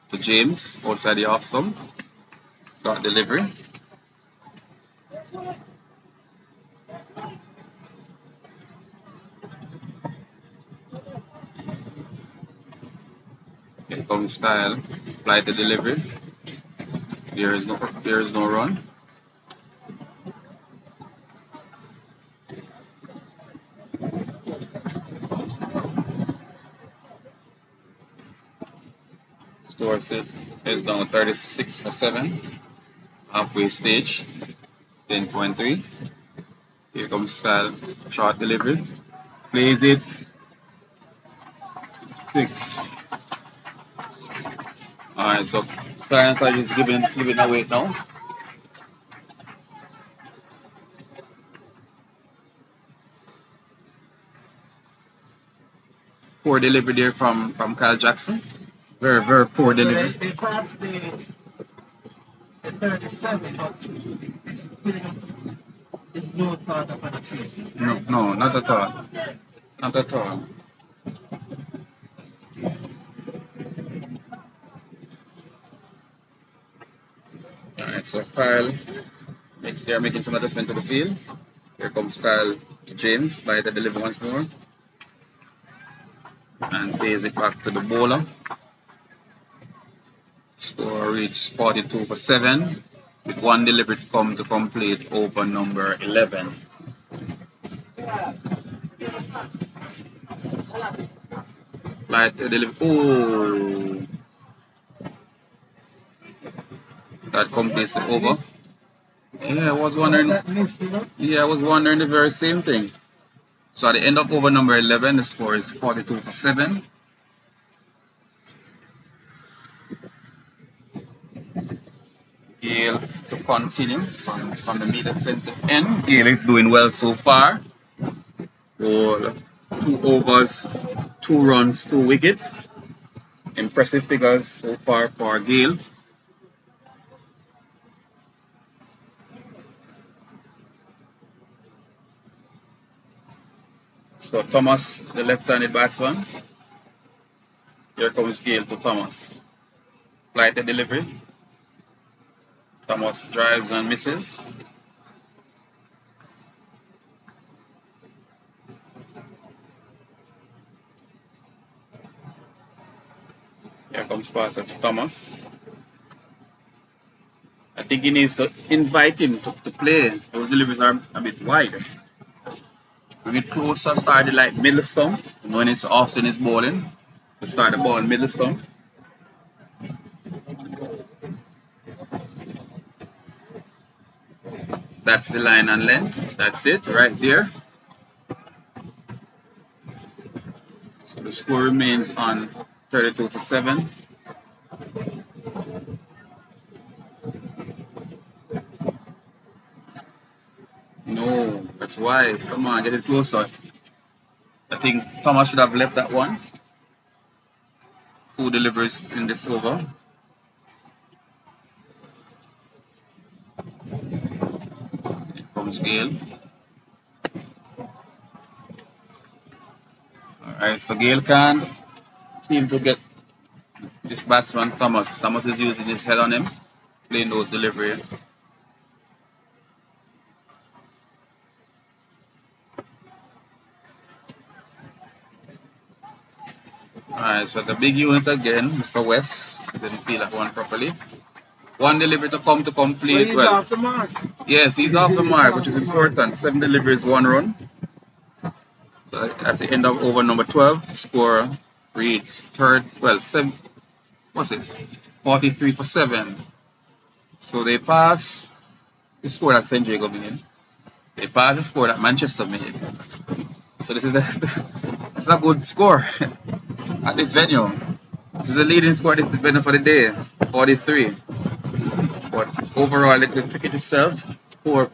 S1: to James outside the off stump. Got delivery. Here comes Kyle. Apply the delivery. There is no run. Score still is down 36 for 7. Halfway stage. 10.3. Here comes Kyle. Short delivery. Plays it. 6. Alright, so Clarendon College is giving away now. Poor delivery there from Kyle Jackson. Very poor delivery.
S2: They passed the 37, but it's still it's no sort of an achievement.
S1: No, not at all. Not at all. Alright, so Kyle, they're making some adjustment to the field. Here comes Kyle to James, by the delivery once more. And pays it back to the bowler. Score reached 42 for 7, with one delivery to come to complete over number 11. Flight delivery. Oh, that completes the over. Yeah, I was wondering. Yeah, I was wondering the very same thing. So at the end of over number 11, the score is 42 for 7. Gale to continue from the middle center end. Gale is doing well so far. All 2 overs, 2 runs, 2 wickets. Impressive figures so far for Gale. So Thomas, the left-handed batsman. Here comes Gale to Thomas. Flight the delivery. Thomas drives and misses. Here comes passer to Thomas. I think he needs to invite him to play. Those deliveries are a bit wide. Bring it closer, start it like middle stump. When it's Austin is bowling, to start the ball middle stump. That's the line and length. That's it right there. So The score remains on 32 for 7. No, that's why. Come on, get it closer. I think Thomas should have left that one. 2 deliveries in this over. Here comes Gale. Alright, so Gale can't seem to get this batsman Thomas. Thomas is using his head on him, playing those delivery. Alright, so the big unit again, Mr. West. Didn't feel that one properly. One delivery to come to complete.
S2: He's off the mark.
S1: Yes, he's off the mark, which is important. 7 deliveries, 1 run. So that's the end of over number 12. Score reads what's this? 43 for 7. So they pass the score that St. Jago made. They pass the score that Manchester made. So this is this is a good score at this venue. This is the leading score at this venue for the day, 43. But overall, the cricket itself, 4.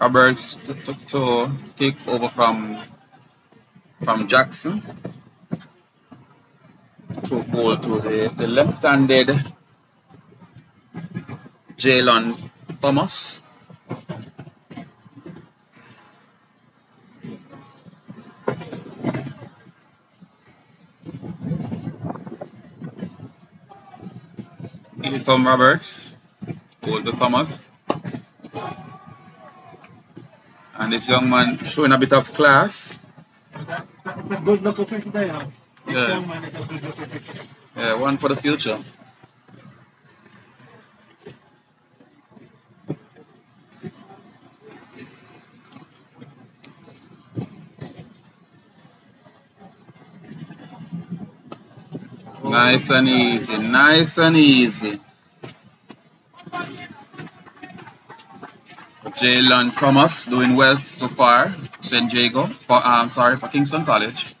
S1: Roberts to take over from Jackson to bowl to the left-handed Jalen Thomas. Here comes Roberts, bowl to Thomas. And this young man showing a bit of class.
S2: It's a good look of cricket there. This
S1: Yeah.
S2: young man is a good look of cricket.
S1: Yeah, one for the future. Nice and easy, nice and easy. So Jalen Thomas doing well so far. St. Jago, for Kingston College.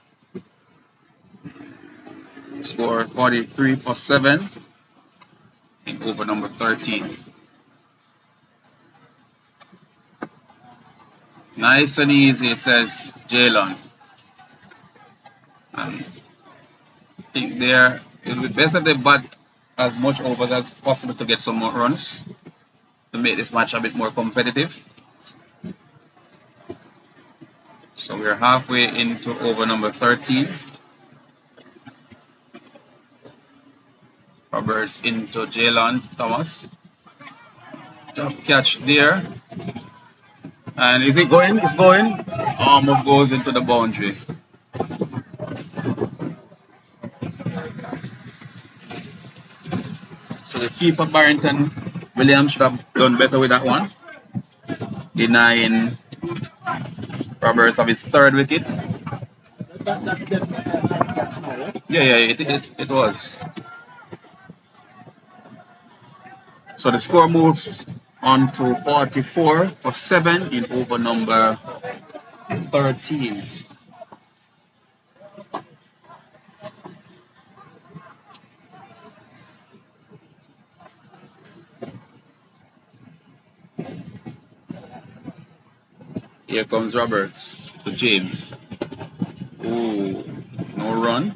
S1: Score 43 for 7 in over number 13. Nice and easy, says Jalen. And I think it would be best if they bat as much overs as possible to get some more runs to make this match a bit more competitive. So we're halfway into over number 13. Roberts into Jalen Thomas. Tough catch there. And is it going? It's going. Almost goes into the boundary. So the keeper Barrington Williams should have done better with that one, denying Roberts of his 3rd wicket.
S2: That's definitely a top catch now, right?
S1: Yeah, it was. So the score moves on to 44 for 7 in over number 13. Here comes Roberts to James. Ooh, no run.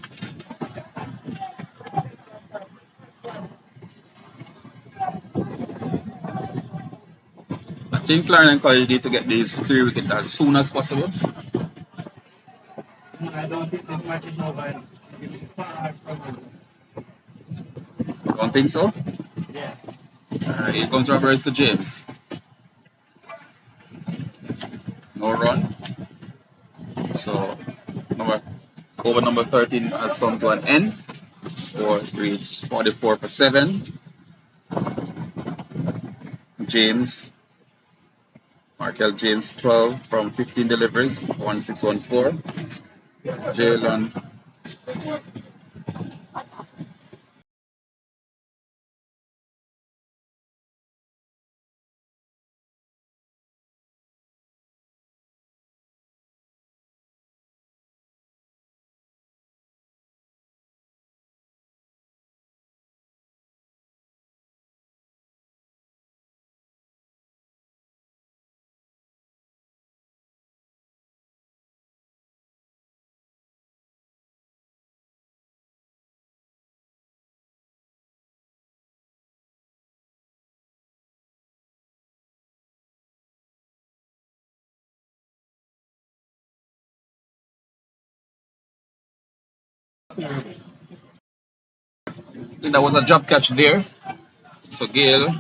S1: I think Clarendon College need to get these 3 wickets as soon as possible.
S2: I don't think this match is over. It's far from over.
S1: Don't think so?
S2: Yes.
S1: Here comes Roberts to James. No run. So over number 13 has come to an end. Score reads 44 for 7. Markel James 12 from 15 deliveries, 1614. Jalen I think that was a drop catch there. So Gale,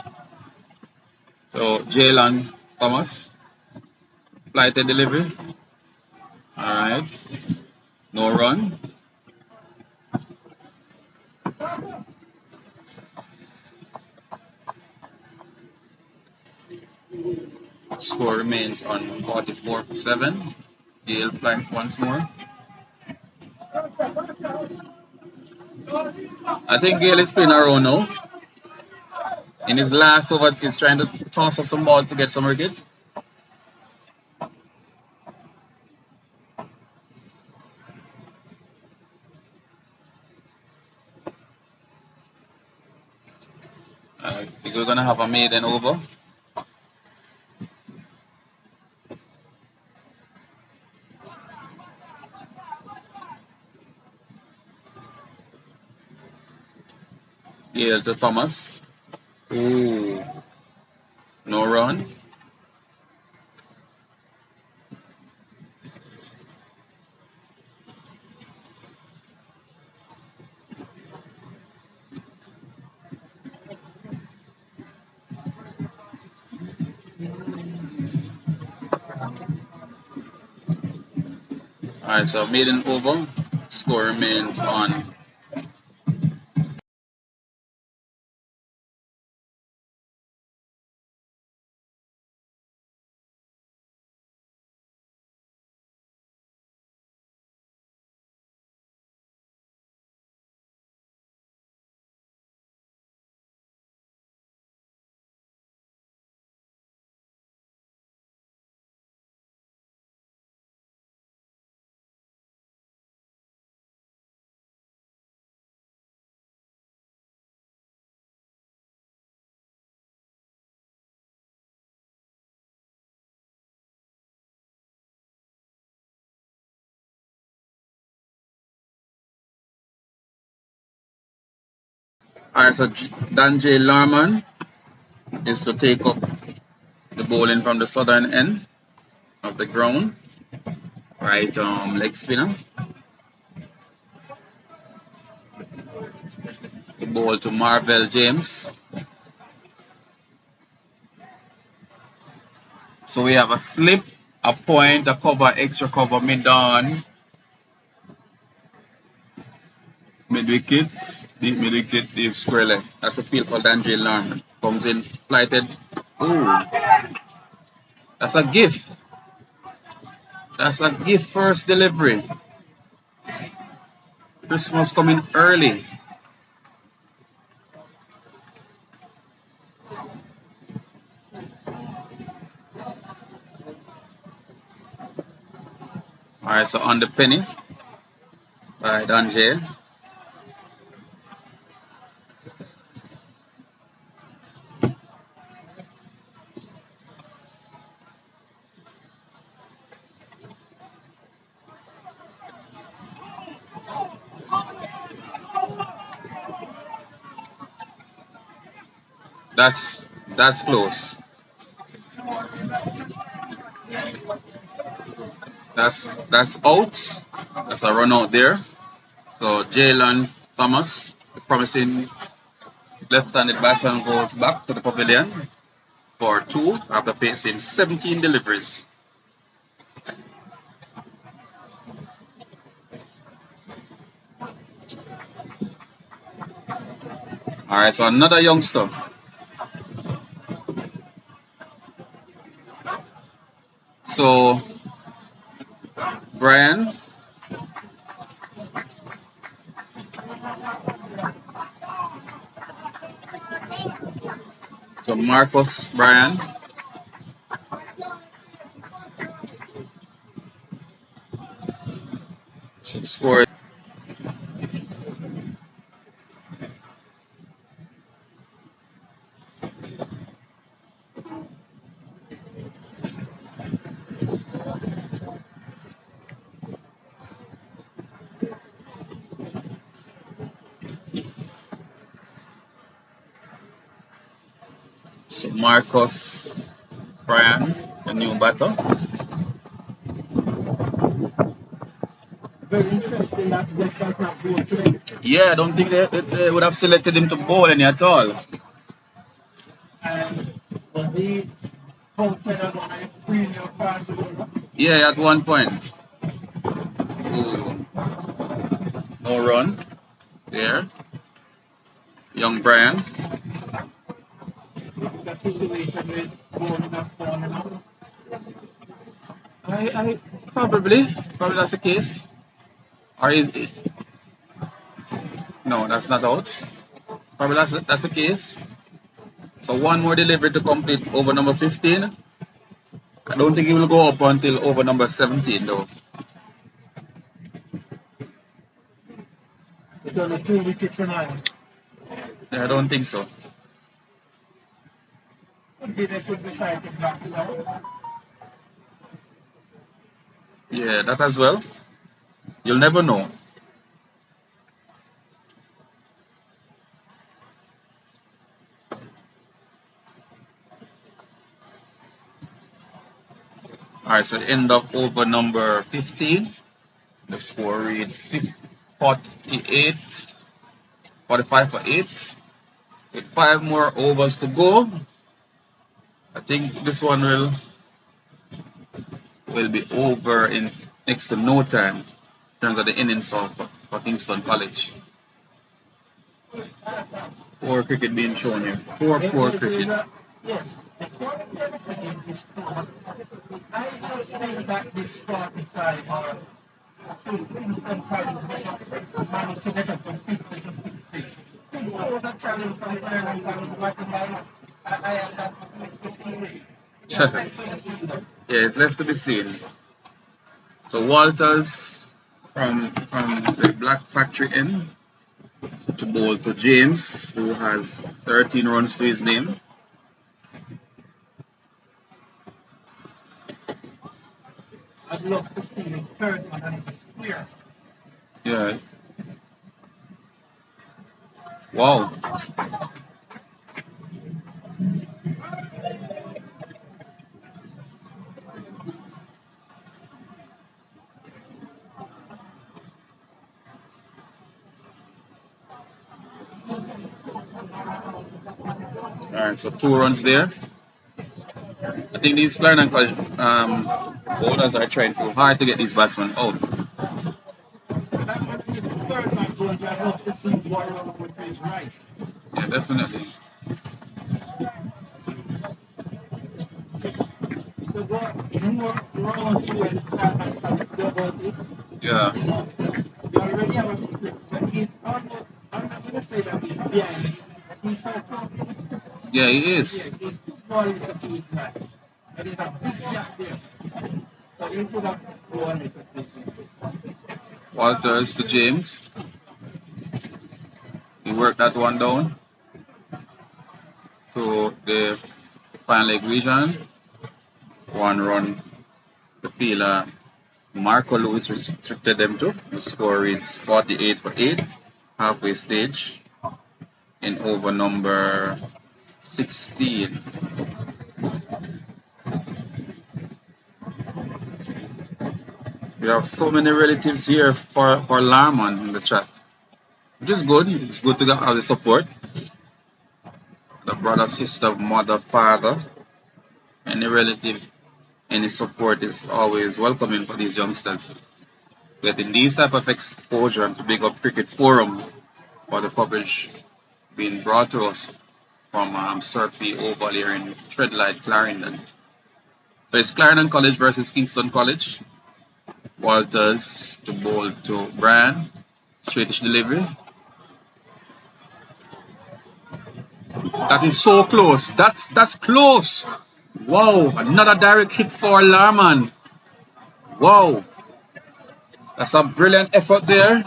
S1: so Jalen Thomas, flighted delivery. Alright, no run. Score remains on 44-7. Gale flight once more. I think Gale is playing around now. In his last over, he's trying to toss up some ball to get some wicket. I think we're gonna have a maiden over. Gale to Thomas. Ooh, no run. Alright, so maiden over. Score remains on. Alright, so Dan J. Larman is to take up the bowling from the southern end of the ground. Right, leg spinner. The ball to Marvel James. So we have a slip, a point, a cover, extra cover, mid-on, mid-wicket, deep mid-wicket, deep square leg. That's a field for Dan J. Larman. Comes in, flighted. Ooh, that's a gift. That's a gift first delivery. Christmas coming early. Alright, so on the penny by Dan J. That's close. That's out. That's a run out there. So Jalen Thomas, the promising left-handed batsman, goes back to the pavilion for two after facing 17 deliveries. Alright, so another youngster. So Brian. So Marcus Brian. Scored. So Marcus Brian, the new batter.
S2: very interesting that West has not bowled today.
S1: Yeah, I don't think they would have selected him to bowl any at all.
S2: And was he voted on a premium fast bowler?
S1: Yeah, at one point. Ooh, no run there. Young Brian.
S2: The situation with bowling has fallen out.
S1: I probably that's the case. Or is it? No, that's not out. Probably that's the case. So one more delivery to complete over number 15. I don't think he will go up until over number 17 though.
S2: It's only 2 wickets in hand.
S1: Yeah, I don't think so.
S2: Could be they could decide to back it out.
S1: Yeah, that as well. You'll never know. Alright, so end up over number 15. The score reads 48, 45 for 8. With 5 more overs to go. I think this one will be over in next to no time in terms of the innings for Kingston College. Poor cricket being shown here. Poor cricket.
S2: Yes, the quality of the cricket is poor. I just think that this 45 or should Kingston College manage to get up from 50 to 60. It was a challenge from Clarendon College, but I have that split feeling.
S1: Yeah, it's left to be seen. So Walters from the Black Factory Inn to bowl to James, who has 13 runs to his name.
S2: I'd love to see the third one and the square.
S1: Yeah. Wow. Alright, so 2 runs there. I think these Clarendon College bowlers are trying too hard to get these batsmen out. Yeah, definitely. Yeah.
S2: You already have a split, so he's almost, I'm not going to say that he's behind, but he's so close to the split.
S1: Yeah, he is.
S2: He's falling to his man. And there's a big gap there. So he could have won it at this.
S1: Walters to James. He worked that one down to the final leg region. 1 run. The fielder Marco Lewis restricted them to. The score reads 48 for 8. Halfway stage in over number 16. We have so many relatives here for Larman in the chat, which is good. It's good to have the support. The brother, sister, mother, father, any relative, any support is always welcoming for these youngsters. Getting these type of exposure and to big up Cricket Forum for the coverage being brought to us from Sir P. Oval here in Treadlight, Clarendon. So it's Clarendon College versus Kingston College. Walters to bowl to Brian. Straightish delivery. That is so close. That's close. Wow, another direct hit for Larman. Wow. That's a brilliant effort there.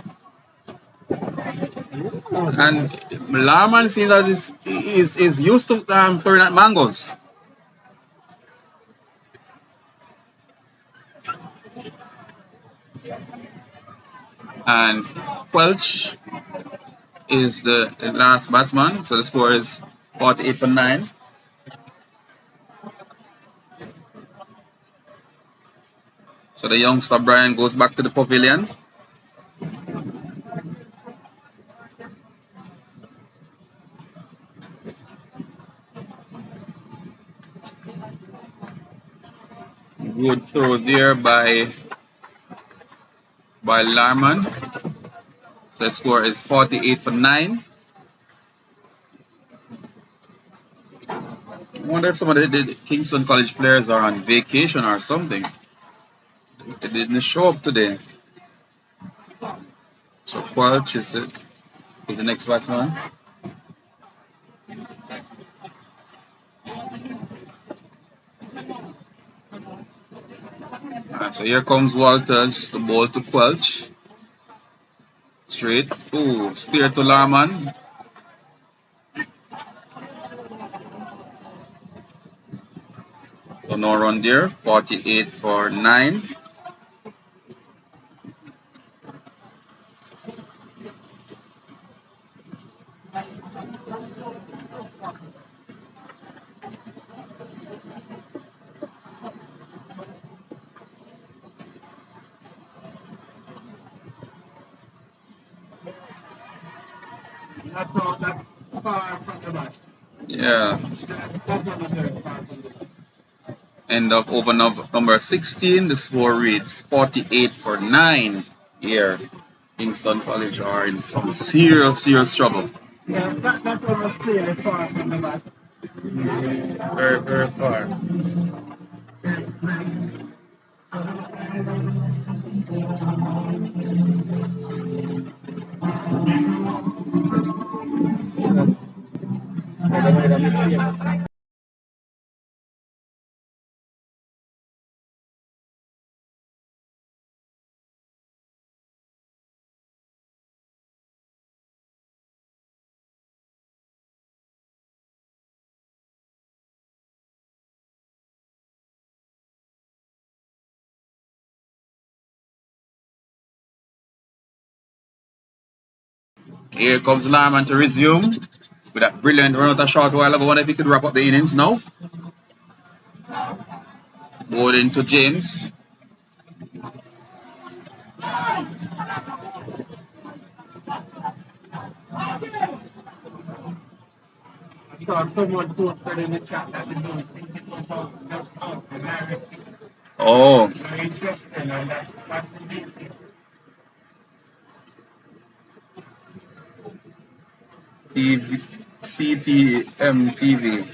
S1: And Larman seems that is used to throwing at mangoes. And Quelch is the last batsman, so the score is 48 for 9. So the youngster Brian goes back to the pavilion. Good throw there by Larman. So the score is 48 for 9. I wonder if some of the Kingston College players are on vacation or something. They didn't show up today. So Quelch is the next batsman. So here comes Walters, the ball to Quelch. Straight. Ooh, steer to Larman. So no run there. 48 for 9.
S2: That's all that far from the match.
S1: Yeah.
S2: That's not very far from the match.
S1: End up over number 16. The score reads 48 for 9 here. Kingston College are in some serious trouble.
S2: Yeah, that one was clearly far from the match.
S1: Very far. Here comes Lyman to resume with that brilliant run out a short while ago. I wonder if he could wrap up the innings now. Ball into James.
S2: I saw someone posted in the chat that they don't think it was just out for marriage.
S1: Oh,
S2: Very interesting, and that's amazing.
S1: TV, CTM TV.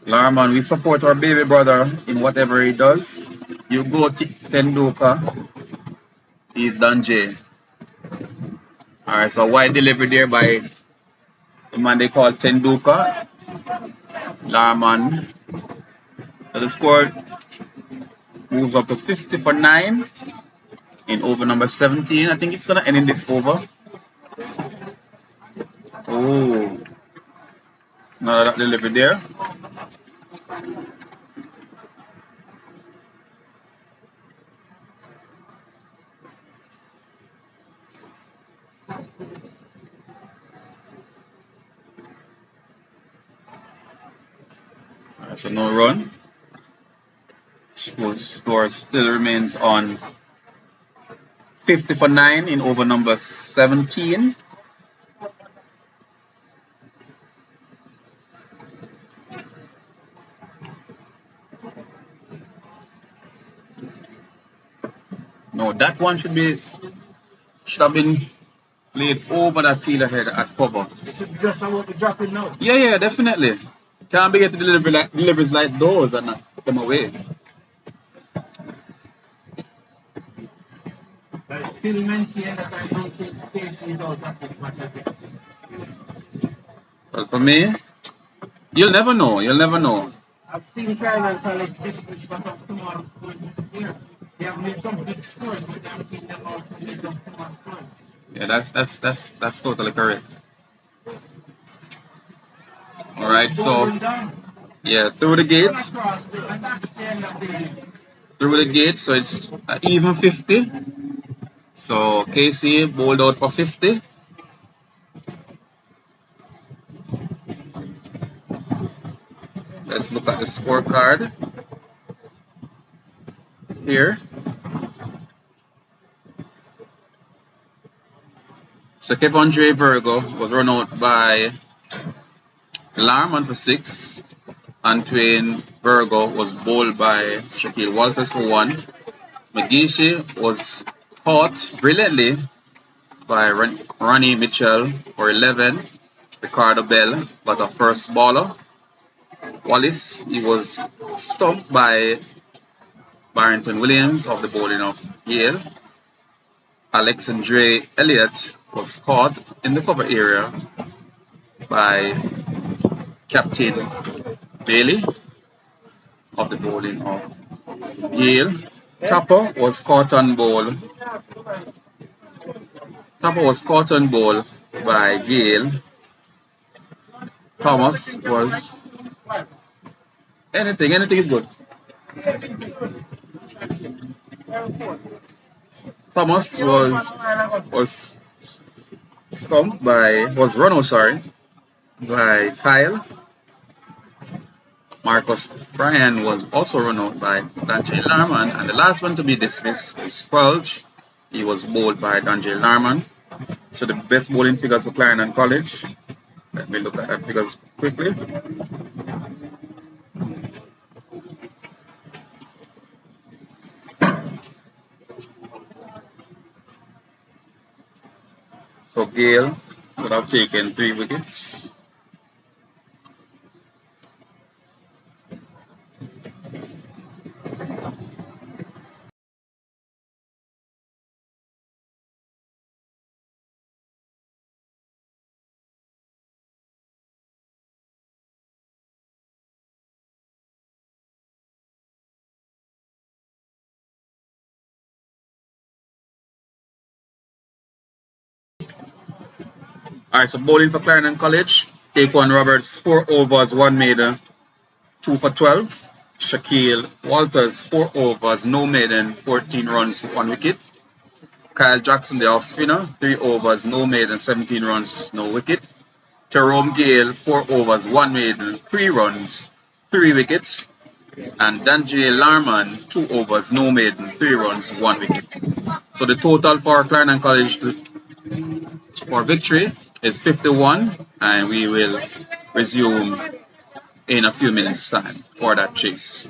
S1: Larman, we support our baby brother in whatever he does. You go Tenduka, he's done J. Alright, so wide delivery there by the man they call Tenduka. Larman. So the score moves up to 50 for 9 in over number 17. I think it's going to end in this over. Oh, another delivery there. So no run. Score still remains on 50 for 9 in over number 17. No, that one should have been played over that field ahead at cover.
S2: It should just about to drop it now.
S1: Yeah, definitely. Can't be getting deliveries like those and not put them away.
S2: I still maintain that I don't think Casey is out of this match as yet.
S1: Well, for me, you'll never know. You'll never know.
S2: I've seen Clarendon College dismiss for some small scores this year. They have made some big scores, but I've seen them also make some small scores.
S1: Yeah, that's totally correct. All right, so yeah, through the gate. Through the gate, so it's even 50. So Casey bowled out for 50. Let's look at the scorecard here. So Kevondre Virgo was run out by Larman for 6. Antoine Virgo was bowled by Shaquille Walters for 1. McGeeshie was caught brilliantly by Ronnie Mitchell for 11. Ricardo Bell got a first baller. Wallace, he was stumped by Barrington Williams of the bowling of Yale. Alexandre Elliott was caught in the cover area by Captain Bailey of the bowling of Yale. Tapper was caught on ball. Tapper was caught on ball by Gale. Thomas was anything is good. Thomas was stumped by was run out, sorry, by Kyle. Marcus Bryan was also run out by Dante Larman, and the last one to be dismissed was Quelch. He was bowled by Dante Larman. So the best bowling figures for Clarendon College. Let me look at that figures quickly. So Gale would have taken 3 wickets. Alright, so bowling for Clarendon College. Taquan Roberts, 4 overs, 1 maiden, 2 for 12. Shaquille Walters, 4 overs, no maiden, 14 runs, 1 wicket. Kyle Jackson, the off spinner, 3 overs, no maiden, 17 runs, no wicket. Jerome Gale, 4 overs, 1 maiden, 3 runs, 3 wickets. And Danjay Larman, 2 overs, no maiden, 3 runs, 1 wicket. So the total for Clarendon College for victory is 51, and we will resume in a few minutes' time for that chase.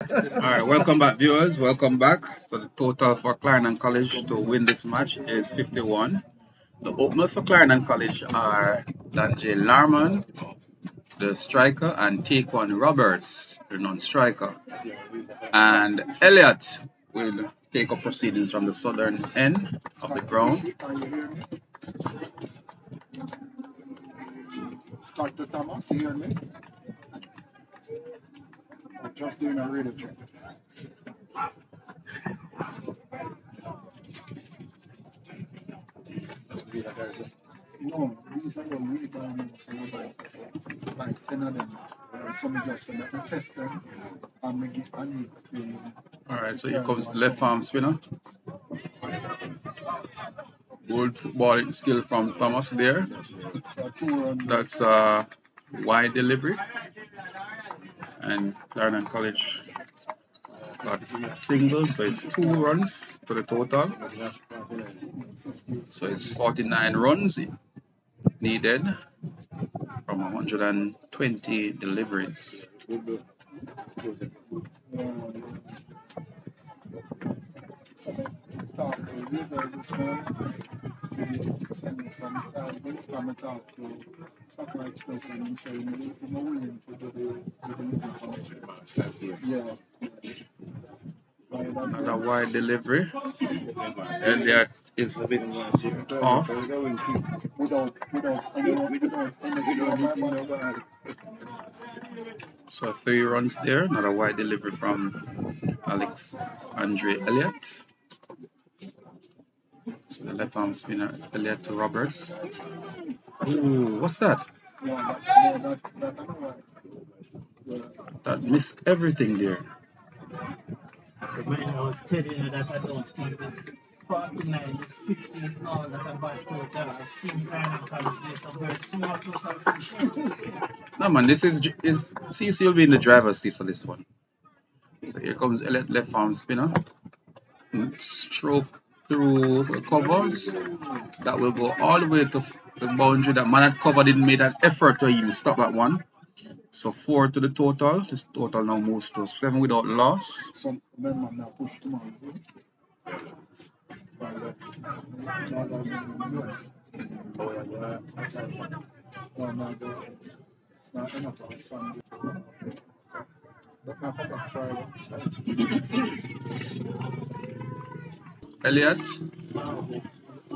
S1: Alright, welcome back viewers, welcome back. So the total for Clarendon College to win this match is 51. The openers for Clarendon College are Danjay Larman, the striker, and Taquan Roberts, the non-striker. And Elliot will take up proceedings from the southern end of the ground.
S3: Dr. Thomas, you hear me? I'm just doing a radio check. No, these are the really bad like 10 of them. Some just let me test them and make it I need to feel.
S1: Alright, so here comes the left arm spinner. Good football skill from Thomas there. That's a wide delivery. And Clarendon College got a single, so it's 2 runs to the total. So it's 49 runs needed from 120 deliveries. Another wide delivery. Elliot is a bit off. So 3 runs there. Another wide delivery from Alex Andre Elliott. So the left arm spinner Elliott to Roberts. Ooh, what's that? That missed everything there.
S2: When I was telling you that I don't think this 49, this 50 is all that a bad total. I've seen Clarendon College make some very small totals.
S1: No man, this is CC will be in the driver's seat for this one. So here comes Elliott left arm spinner. Stroke through the covers. That will go all the way to the boundary. That man at cover didn't make an effort to even stop that one. So 4 to the total. This total now moves to 7 without loss. Elliott.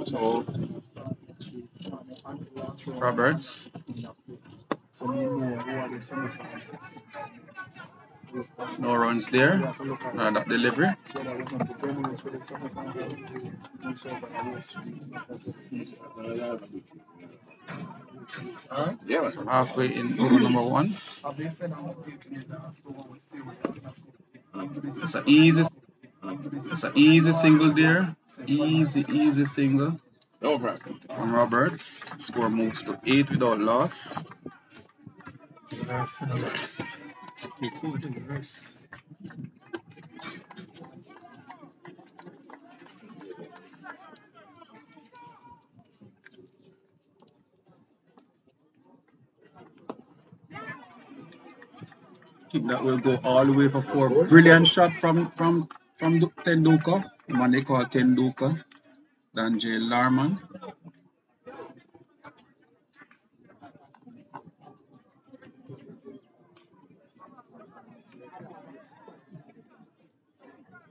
S1: So Roberts. No runs there. That delivery. So halfway in over number 1. It's an easy single there. Easy single. From Roberts. Score moves to 8 without loss. I think that will go all the way for 4. Brilliant shot from Tenduka. The man they call Tenduka. Danjay Larman.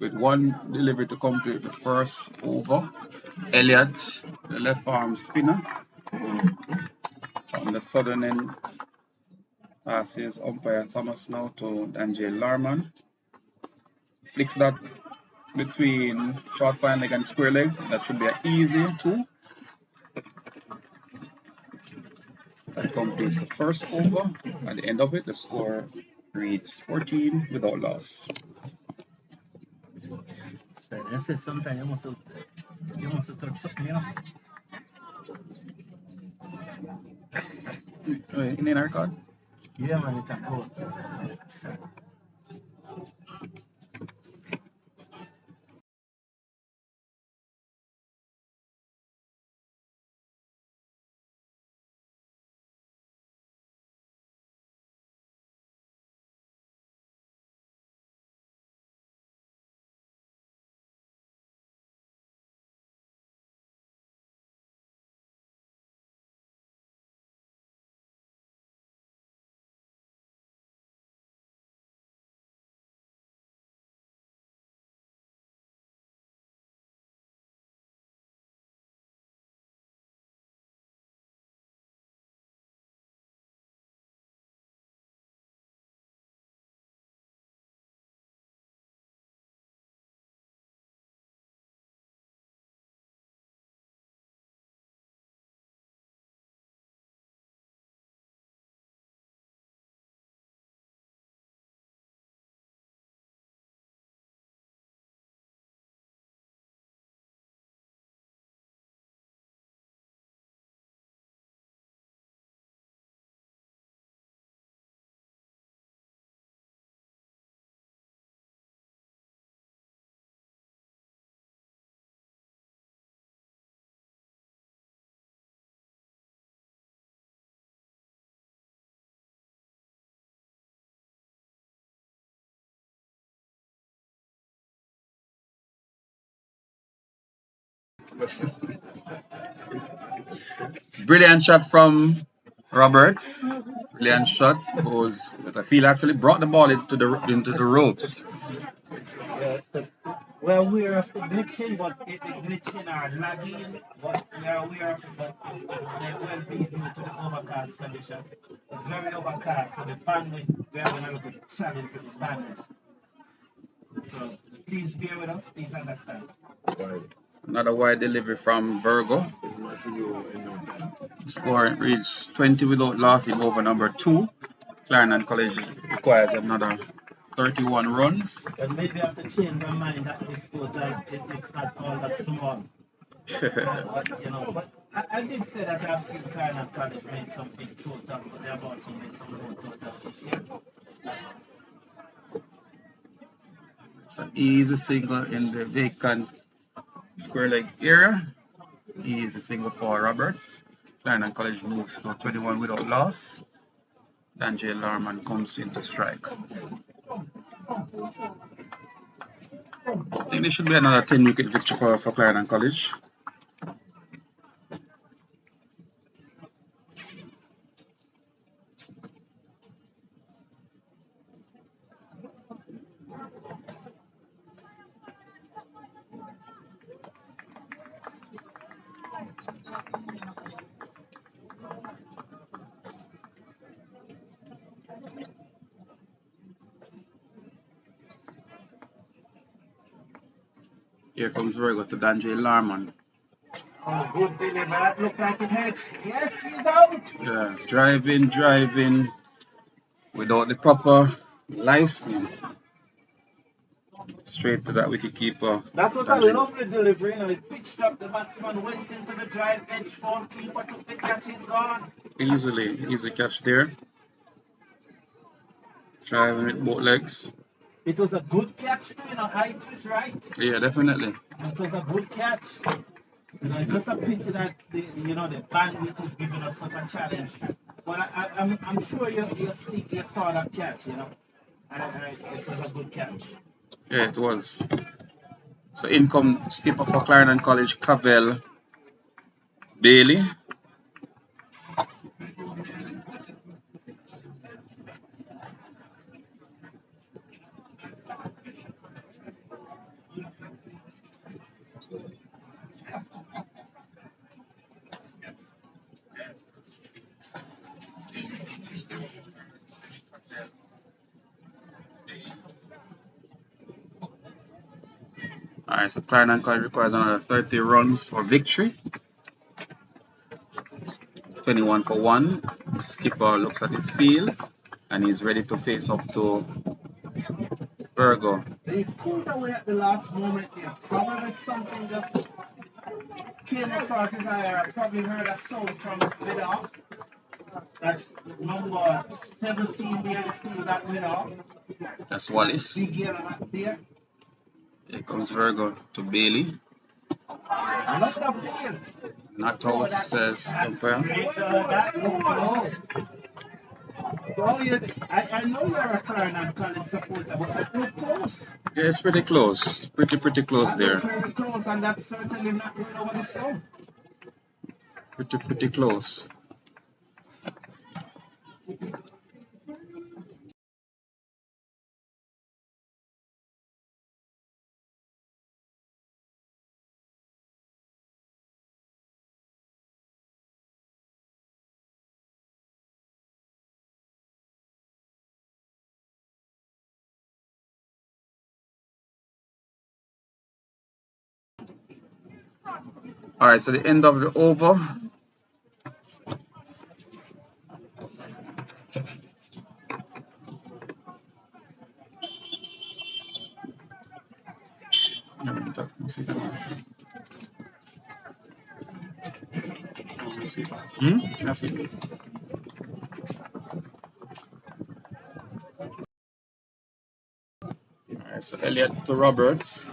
S1: With 1 delivery to complete the first over. Elliott, the left arm spinner. From the southern end passes umpire Thomas now to Danjay Larman. Flicks that between short fine leg and square leg. That should be an easy 2. That completes the first over. At the end of it, the score reads 14 without loss.
S2: So I said sometimes you must have touched something, you know.
S1: In our record?
S2: Yeah, man, it can go.
S1: Brilliant shot from Roberts. Brilliant shot was that I feel actually brought the ball into the ropes.
S2: Yeah, 'cause we're aware of the glitching, but the glitching are lagging, but we are aware of it, but it may well be due to the overcast condition. It's very overcast, so the bandwidth, we are having a little challenge with the bandwidth. So please bear with us, please understand.
S1: Another wide delivery from Virgo. Score reached 20 without loss in over number 2. Clarendon College requires another 31 runs.
S2: And maybe have to change my mind that this total, it's not all that small. But, but I did say that I've seen Clarendon College make some big totals, but they have also made some low totals this year.
S1: It's an easy single in the vacant square leg area. Easy single for Roberts. Clarendon College moves to 21 without loss. Then J. Larman comes in to strike. I think there should be another 10-wicket victory for Clarendon College. Here comes Virgo to Danjay Larman.
S2: Oh, good delivery. That looked like it hit. Yes, he's out.
S1: Yeah, driving without the proper license. Straight to that wicketkeeper.
S2: That was a lovely delivery. It pitched up, the batsman went into the drive edge, fourth keeper took the catch, he's gone.
S1: Easy catch there. Driving with both legs.
S2: It was a good catch too, height is right.
S1: Yeah, definitely.
S2: It was a good catch. It's just a pity that the bandwidth is giving us such a challenge. But I'm sure you saw that catch, and it was a good catch.
S1: Yeah, it was. So in come skipper for Clarendon College, Cavell Bailey. Alright, so Clarendon College requires another 30 runs for victory. 21 for 1. Skipper looks at his field and he's ready to face up to Virgo.
S2: They pulled away at the last moment there. Probably something just came across his eye. I probably heard a sound from mid off. That's number 17 there, the field that mid off.
S1: That's Wallace.
S2: Big yellow hat there.
S1: Here comes Virgo to Bailey.
S2: Another field.
S1: Not out, says umpire.
S2: That looked close. Well, I know you're a Clarendon College supporter, but that looked close.
S1: Yeah, it's pretty close. Pretty close
S2: that
S1: there.
S2: Very close, and that's certainly not going over the stone.
S1: Pretty close. Alright, so the end of the over. That's it. Alright, so Elliott to Roberts.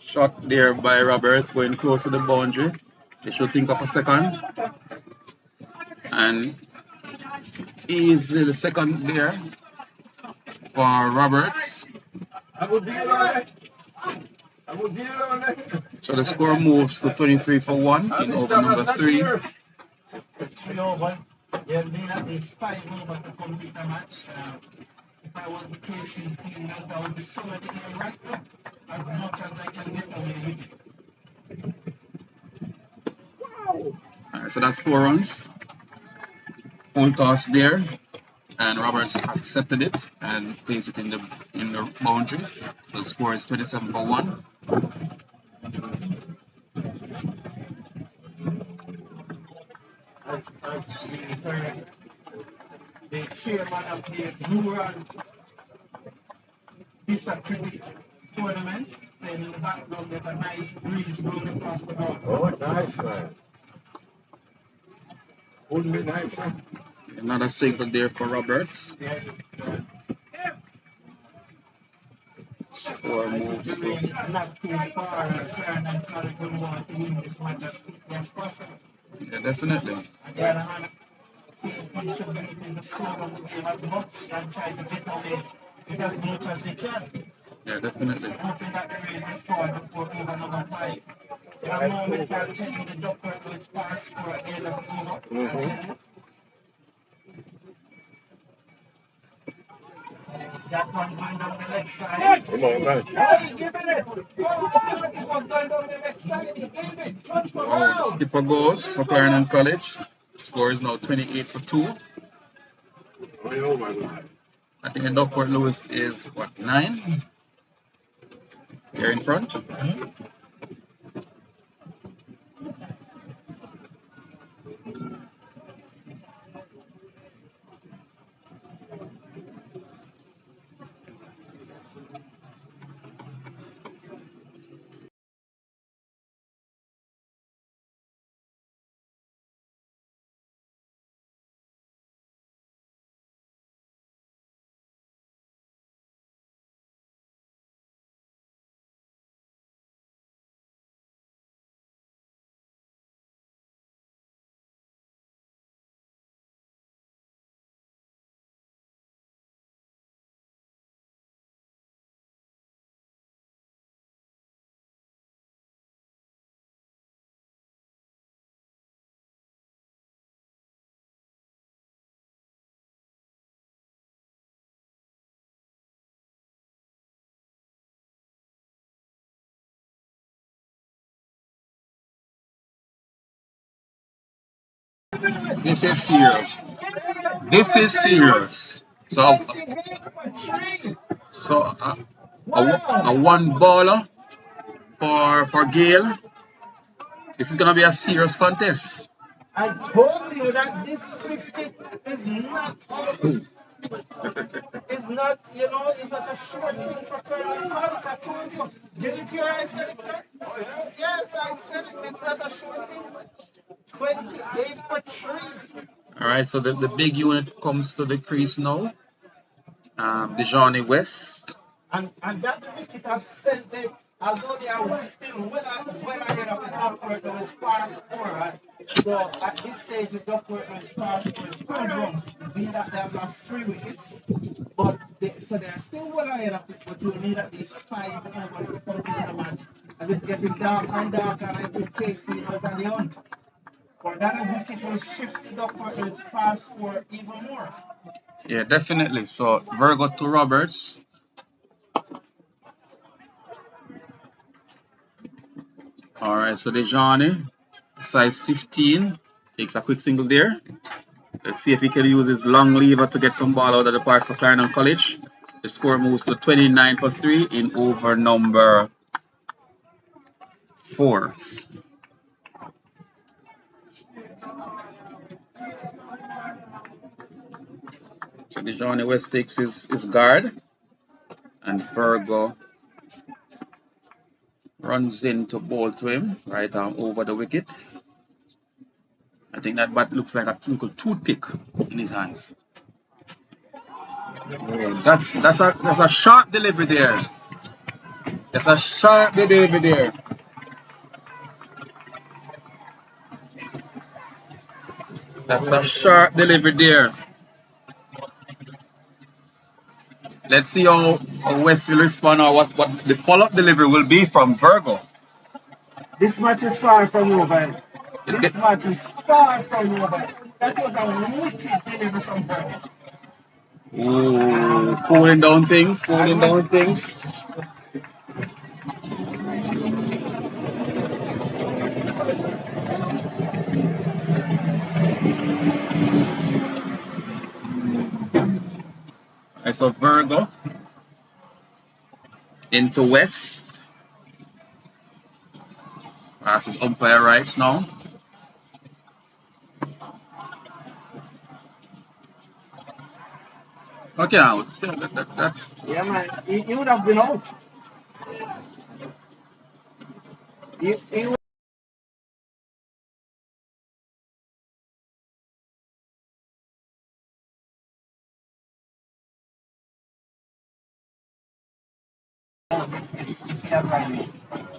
S1: Shot there by Roberts going close to the boundary. They should think of a second. And easy the second there for Roberts. So the score moves to 23 for 1 in over number 3.
S2: 3 overs. You need at least 5 overs to complete a match. If I was replacing fielders, I would be solid in the right now as much as I can get away with it.
S1: Alright, so that's 4 runs. Full toss there, and Roberts accepted it and placed it in the boundary. The score is 27 for 1.
S2: I've heard the chairman of the Rural ISSA Cricket Tournament saying in the background there's a nice breeze blowing across the board.
S4: Oh, nice, man. Wouldn't be nice, huh?
S1: Another single there for Roberts.
S2: Yes.
S1: Score moves
S2: The rain is not too far, and Clarendon College will want to win this match as quickly as possible.
S1: Yeah, definitely.
S2: On the other hand, KC should be looking to slow down the game as much and try to get away with as much as they can.
S1: Yeah, definitely.
S2: Hoping that the rain will fall before over number 5. In a moment, I'll tell you the Duckworth will pass score at the end of the over. I'll tell you. That one going down the left side.
S4: Come on, man.
S2: Oh, he's giving it. Oh, it was going down the left side. He gave it. Run for
S1: Oh, the
S2: round.
S1: skipper goes for Clarendon College. The score is now 28 for 2.
S4: Oh, my God.
S1: I think the Duckworth Lewis is what, 9? They're in front. This is serious. This is serious. A one baller for Gale. This is gonna be a serious contest.
S2: I told you that this 50 is not out. It's not, it's not a short thing for Clarendon College. I told you. Didn't you hear I said it, sir? Yes, I said it. It's not a short thing. 28 for 3.
S1: Alright, so the big unit comes to the crease now. Dejohnny West.
S2: And that wicket have sent them, although they are still well ahead of the Duckworth that was fast scorer. So at this stage, the Duckworth was fast scorer is 12 runs, being that they have lost 3 wickets. But they are still well ahead of it, but you need at least 5 overs to complete the match. And it's getting darker and darker, and I think KC was on the hunt. For that, a wicket will shift the Duckworth's fast score even more.
S1: Yeah, definitely. So Virgo to Roberts. Alright, so Dejohnny, size 15, takes a quick single there. Let's see if he can use his long lever to get some ball out of the park for Clarendon College. The score moves to 29 for 3 in over number 4. So Dejohnny West takes his guard, and Virgo runs in to bowl to him, right arm over the wicket. I think that bat looks like a little toothpick in his hands. Oh, that's a sharp delivery there. That's a sharp delivery there. That's a sharp delivery there. Let's see how West will respond or what the follow-up delivery will be from Virgo.
S2: This match is far from over.
S1: It's
S2: This
S1: get,
S2: match is far from over. That was a wicked delivery from her.
S1: ooh, cooling down things, cooling down things. Alright, so Virgo into West. Pass is umpire right now. Okay, out.
S2: Yeah, man. He would have been out. He would have run.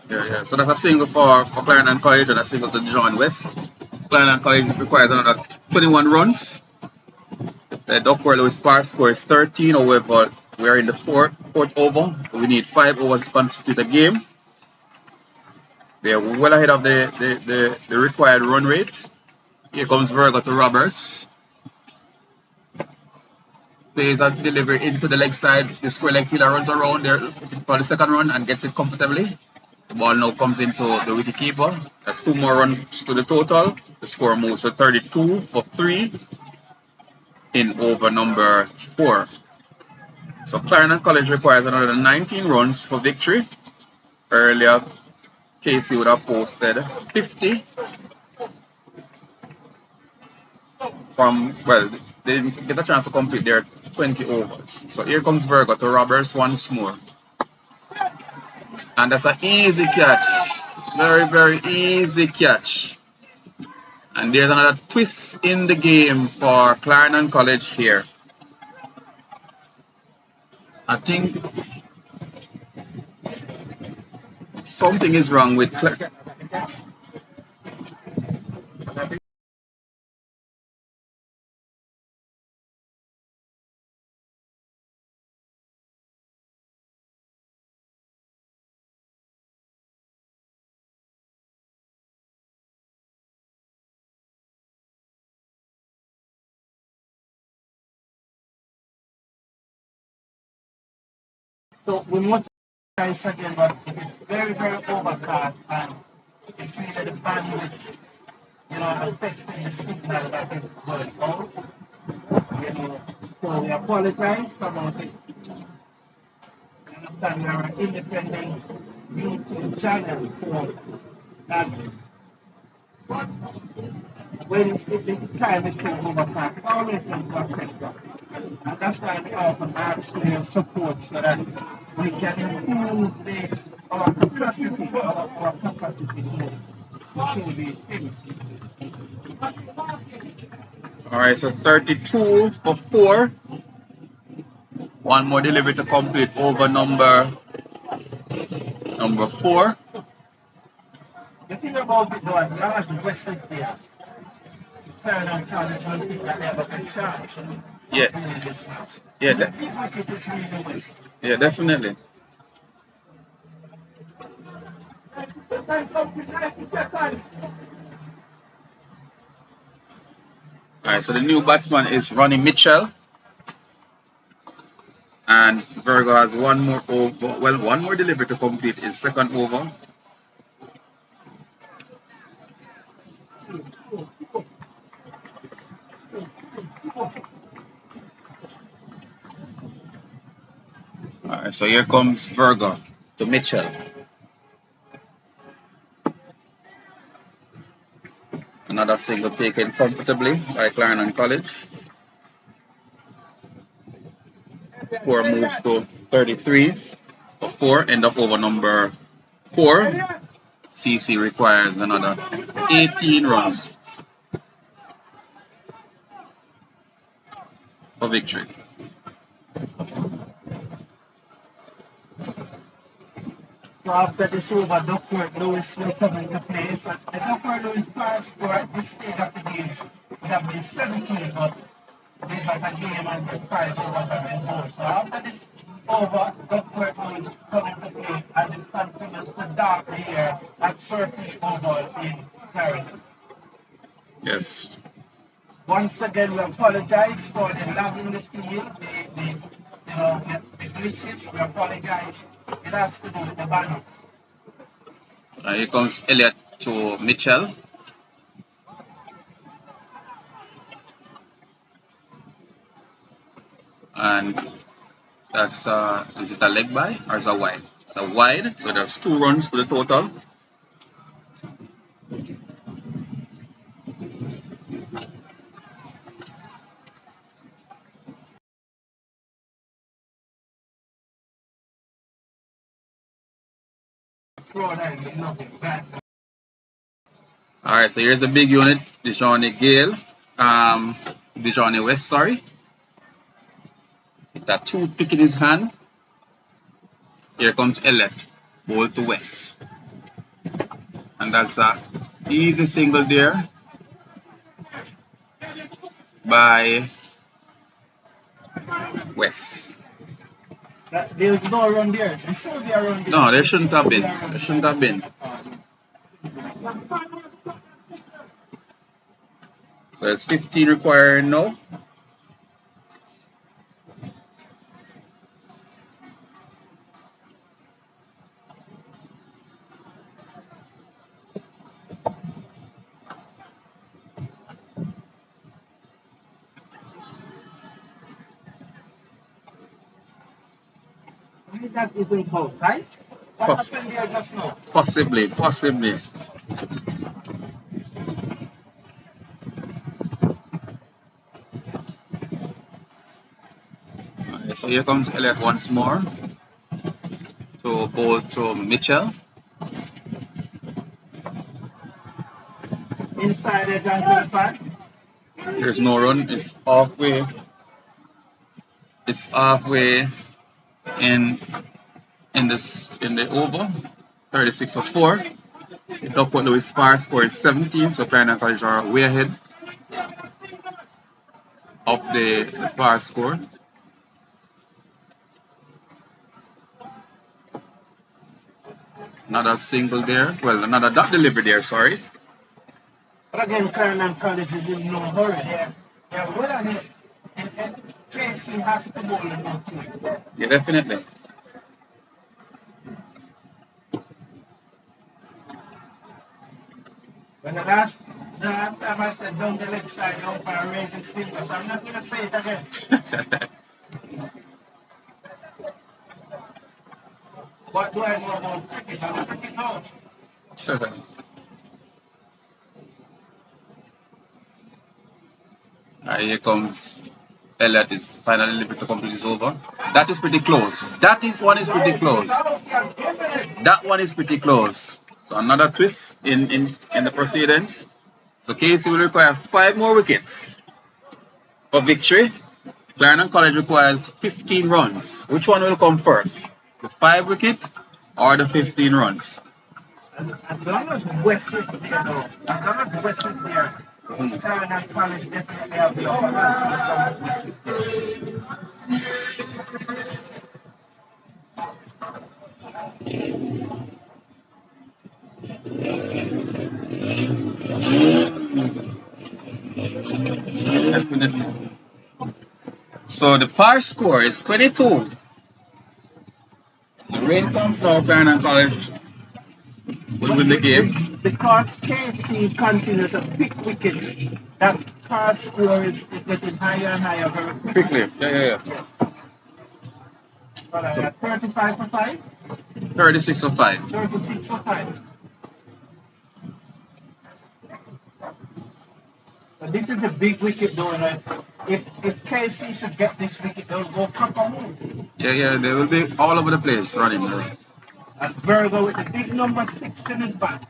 S1: Yeah. So that's a single for Clarendon College and a single to John West. Clarendon College requires another 21 runs. The Duckworth Lewis Park score is 13. However, we are in the fourth over. We need 5 overs to constitute a game. They are well ahead of the required run rate. Here comes Virgo to Roberts. Plays a delivery into the leg side. The square leg killer runs around there for the second run and gets it comfortably. The ball now comes into the wicketkeeper. That's 2 more runs to the total. The score moves to 32 for 3 in over number 4. So Clarendon College requires another 19 runs for victory. Earlier, Casey would have posted 50 from, well, they didn't get a chance to complete their 20 overs. So here comes Virgo to Roberts once more. And that's an easy catch. Very, very easy catch. And there's another twist in the game for Clarendon College here. I think something is wrong with Clarendon.
S2: So we must guys again, but it is very, very overcast and it's really the bandwidth, affecting the signal that is going out. So we apologize about it. You understand we are an independent YouTube channel, so that when the time is too overcast, it always going to affect us. And that's why we often ask for your support so that we can improve our capacity, our capacity to show these things.
S1: Alright, so 32 for 4. One more delivery to complete over number 4.
S2: The thing about it though, as long as the West is there, Clarendon College will think that they have a good chance
S1: Yeah,
S2: of winning this match.
S1: yeah,
S2: The big wicket is really West.
S1: yeah, definitely. Alright, so the new batsman is Ronnie Mitchell. And Virgo has one more over, well, one more delivery to complete his second over. Alright, so here comes Virgo to Mitchell. Another single taken comfortably by Clarendon College. Score moves to 33 for 4, end up over number 4. CC requires another 18 runs for victory.
S2: So after this over, Dr. Lewis will come into play. So the Dr. Lewis first score at this stage of the game would have been 17, but they had a game and 5 overs have been bowled. So after this over, Dr. Lewis come into play as it continues to darken here at Surfing Oval in Clarendon.
S1: Yes.
S2: Once again, we apologize for the lag in the field, the glitches. We apologize. It has to do with the bandwidth.
S1: Here comes Elliot to Mitchell. And that's is it a leg by or is it a wide? It's a wide, so there's 2 runs to the total. Alright, so here's the big unit, Dejohnny Gale, Dejohnny West, sorry. With that toothpick in his hand. Here comes Elliot, ball to West. And that's a easy single there by West.
S2: There's no run there. There should be a run there.
S1: No, there shouldn't have been. There shouldn't have been. So it's 15 required now.
S2: That isn't out, right? What happened there just now?
S1: Possibly. Alright, so here comes Elliot once more to bowl to Mitchell.
S2: Inside the jungle pad.
S1: There's no run. It's halfway. It's halfway in the over. 36 for 4. The Dr. Lewis par score is 17, so Clarendon College are way ahead of the par score. Another single there. Well, another dot delivery there, sorry.
S2: But again, Clarendon College is in no hurry. They're well on it. And Casey has to bowl in that team.
S1: Yeah, definitely.
S2: When the last time I said down the leg side, down for a raising stinger, so I'm not going to say it again. What do I know about cricket? I'm a cricket house.
S1: Here comes Elliot, is finally able to complete his over. That is pretty close. That one is pretty close. That one is pretty close. So another twist in the proceedings. So Casey will require 5 more wickets for victory. Clarendon College requires 15 runs. Which one will come first? The 5 wicket or the 15 runs?
S2: As long as West is there, though. As long as West is there, Clarendon College definitely have the upper hand.
S1: Definitely. So the par score is 22. The rain comes now, Clarendon College will win the game.
S2: Because KC continue to pick wickets, that par score is getting higher and higher very quickly.
S1: Yeah.
S2: So, 35 for 5?
S1: 36 for 5.
S2: 36 for 5. So this is a big wicket though, right? If KC should get this wicket, they'll go proper move.
S1: Yeah, they will be all over the place running.
S2: And Virgo with the big number 6 in his back.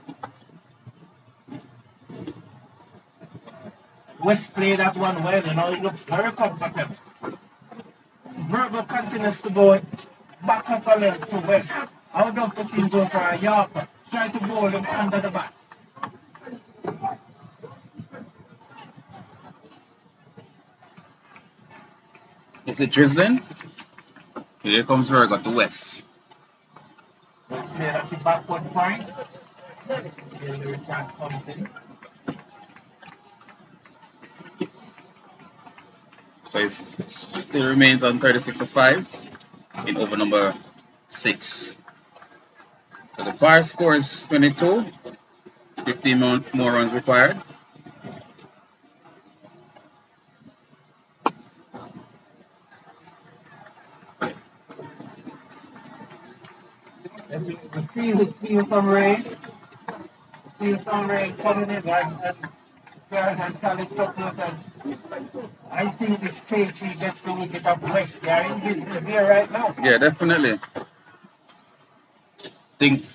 S2: West played that one well, it looks very comfortable. Virgo continues to go back up a length to West. I would love to see him go for a Yorker. Try to bowl him under the bat.
S1: Is it drizzling? Here comes Virgo to West.
S2: Played at the backward point. Here the return comes in.
S1: So it still remains on 36-5 in over number 6. So the par score is 22. 15 more runs required.
S2: The field is feeling some rain. Feel some rain coming in, and Clarendon College supporters. I think if KC gets the wicket up West, they are in business here right now.
S1: Yeah, definitely. Think.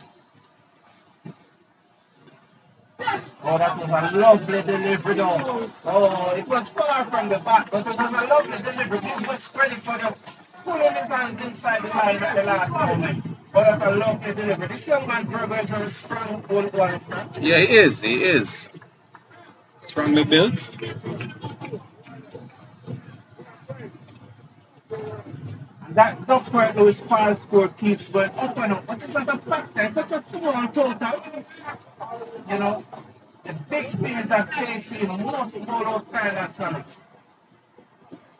S2: Oh, that was a lovely delivery though. Oh, it was far from the back, but it was a lovely delivery. He was ready for just pulling his hands inside the line at the last moment. But that's a lovely delivery. This young man Virgo is a strong old one.
S1: Yeah, he is. He is. Strongly built.
S2: That that's where Lewis Paul score keeps going up and up. But it's not a factor. It's such a small total. You know, the big thing is that KC must pull out Clarendon College.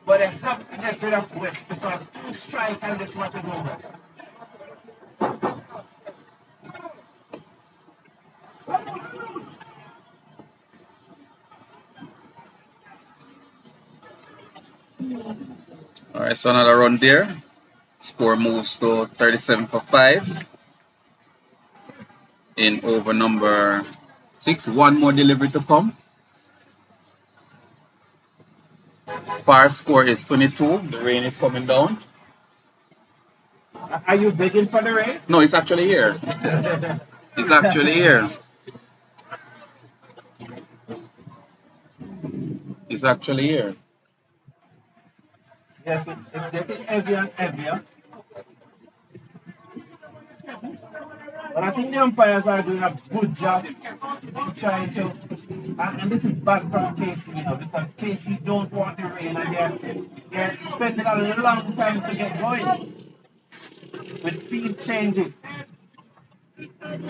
S2: But they have to get rid of West because 2 strikes and this match is over.
S1: Alright, so another run there. Score moves to 37-5 in over number 6. One more delivery to come. Par score is 22. The rain is coming down.
S2: Are you begging for the rain?
S1: No, it's actually here. It's actually here. It's actually here.
S2: Yes, it's getting heavier and heavier. But I think the umpires are doing a good job in trying to, and this is bad from KC, you know, because KC don't want the rain and they're spending a long time to get going with field changes. And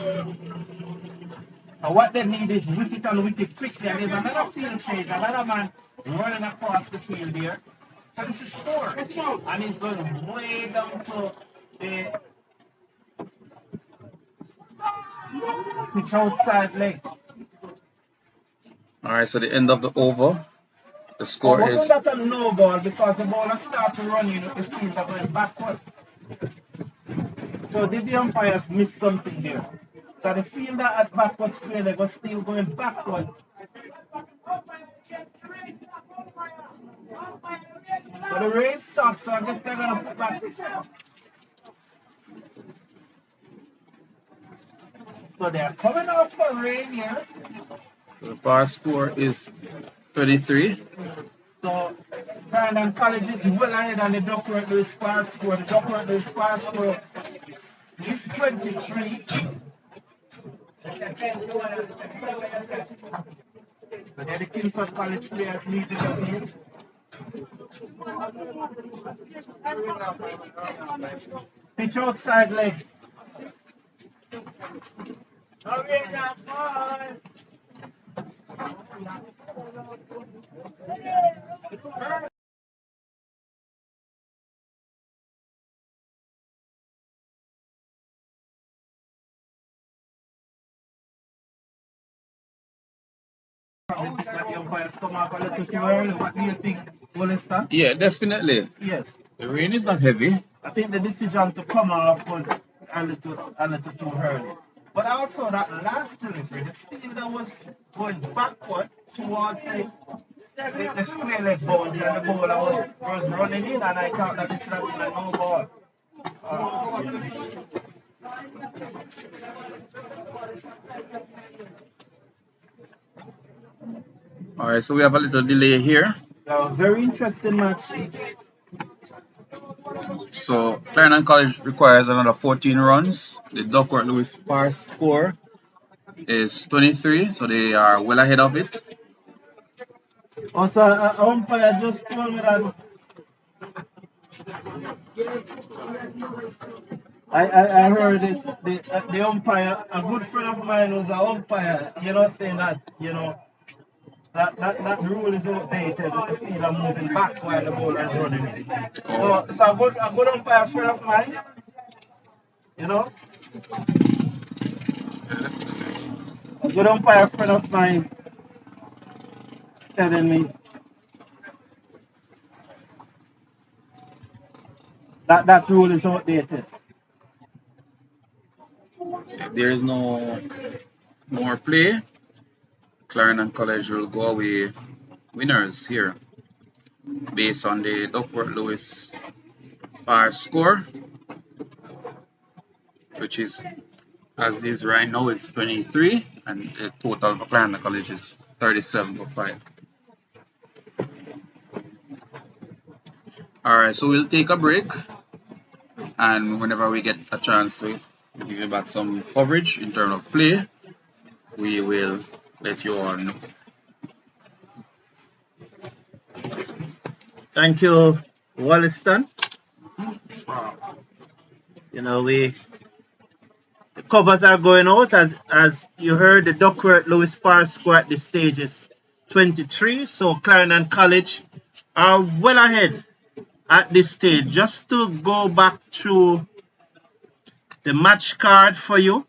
S2: what they need is wicket on wicket quickly, and there's another field change, another man running across the field here. So this is 4, and he's going way down to the pitch outside leg.
S1: Alright, so the end of the over. The score
S2: Wasn't
S1: is.
S2: that a no ball because the ball started to run, you know, the field are going backward. So did the umpires miss something there? That the fielder at backward square leg was still going backward. But the rain stopped, so I guess they're gonna put back this. So they're coming off for rain here.
S1: So the par score is 33.
S2: So Clarendon College is well ahead on the Duckworth Lewis par score. The Duckworth Lewis par score is 23. But then the Kingston College players leading the field. Pitch outside leg. That the umpires come off a little too early. What do you think, Wallester?
S1: Yeah, definitely.
S2: Yes.
S1: The rain is not heavy.
S2: I think the decision to come off was a little too early. But also that last delivery, the fielder was going backward towards the square leg boundary, and the bowler was running in, and I thought that it should have been a no ball.
S1: Alright, so we have a little delay here.
S2: Very interesting match.
S1: So Clarendon College requires another 14 runs. The Duckworth Lewis par score is 23, so they are well ahead of it.
S2: Also, umpire just told me that I heard this the umpire, a good friend of mine was an umpire, saying that, that rule is outdated with the fielder moving back while the bowler is running it. So a good umpire friend of mine, you know, a good umpire friend of mine telling me that that rule is outdated.
S1: So if there is no more play, Clarendon College will go away winners here based on the Duckworth Lewis par score, which is as is right now is 23, and the total for Clarendon College is 37 for 5. Alright, so we'll take a break, and whenever we get a chance to give you back some coverage in terms of play, we will let you all know.
S2: Thank you, Wollaston. The covers are going out as you heard. The Duckworth Lewis par score at this stage is 23, so Clarendon College are well ahead at this stage. Just to go back through the match card for you,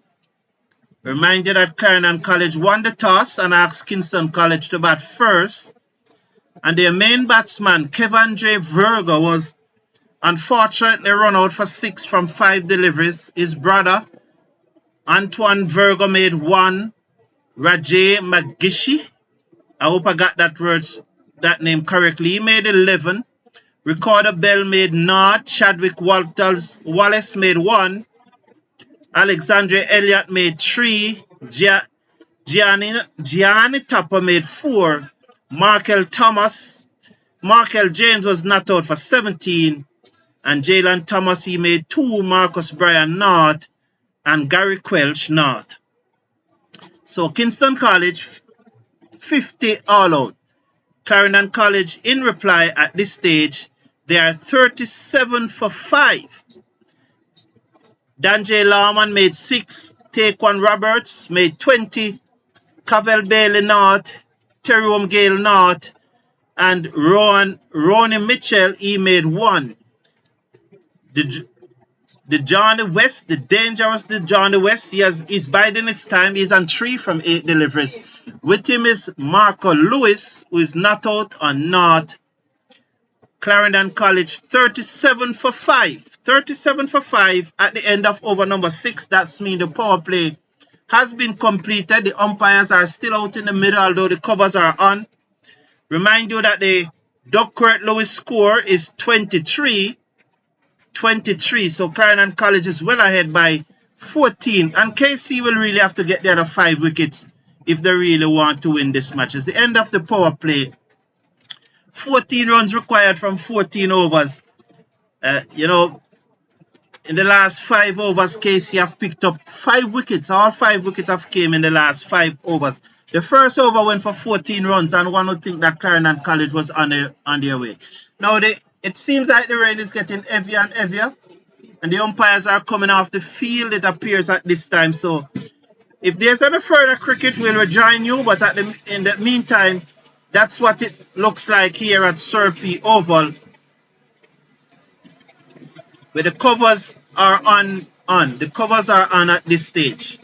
S2: remind you that Clarendon College won the toss and asked Kingston College to bat first, and their main batsman Kevandre Virgo was unfortunately run out for 6 from 5 deliveries. His brother Antoine Virgo made 1. Rajay Magishi, I hope I got that name correctly, he made 11. Recorder Bell made 0. Chadwick Wallace made 1. Alexandre Elliott made 3. Gianni Tupper made 4. Markel James was not out for 17. And Jalen Thomas, he made 2. Marcus Bryan not. And Gary Quelch not. So Kingston College 50 all out. Clarendon College in reply at this stage, they are 37 for 5. Danjay Lawman made 6. Taekwon Roberts made 20. Cavell Bailey not. Terome Gale not. And Ronnie Mitchell, he made 1. The Johnny West, the dangerous Johnny West, he's biding his time. He's on 3 from 8 deliveries. With him is Marco Lewis, who is not out or not. Clarendon College 37 for 5. 37 for 5 at the end of over number 6. That's mean the power play has been completed. The umpires are still out in the middle, although the covers are on. Remind you that the Duckworth Lewis score is 23. So Clarendon College is well ahead by 14. And KC will really have to get the other 5 wickets if they really want to win this match. It's the end of the power play. 14 runs required from 14 overs. In the last 5 overs, KC have picked up 5 wickets. All 5 wickets have came in the last 5 overs. The first over went for 14 runs, and one would think that Clarendon College was on their way. Now, it seems like the rain is getting heavier and heavier, and the umpires are coming off the field, it appears, at this time. So, if there's any further cricket, we'll rejoin you, but in the meantime, that's what it looks like here at Surfy Oval, where the covers are on. The covers are on at this stage.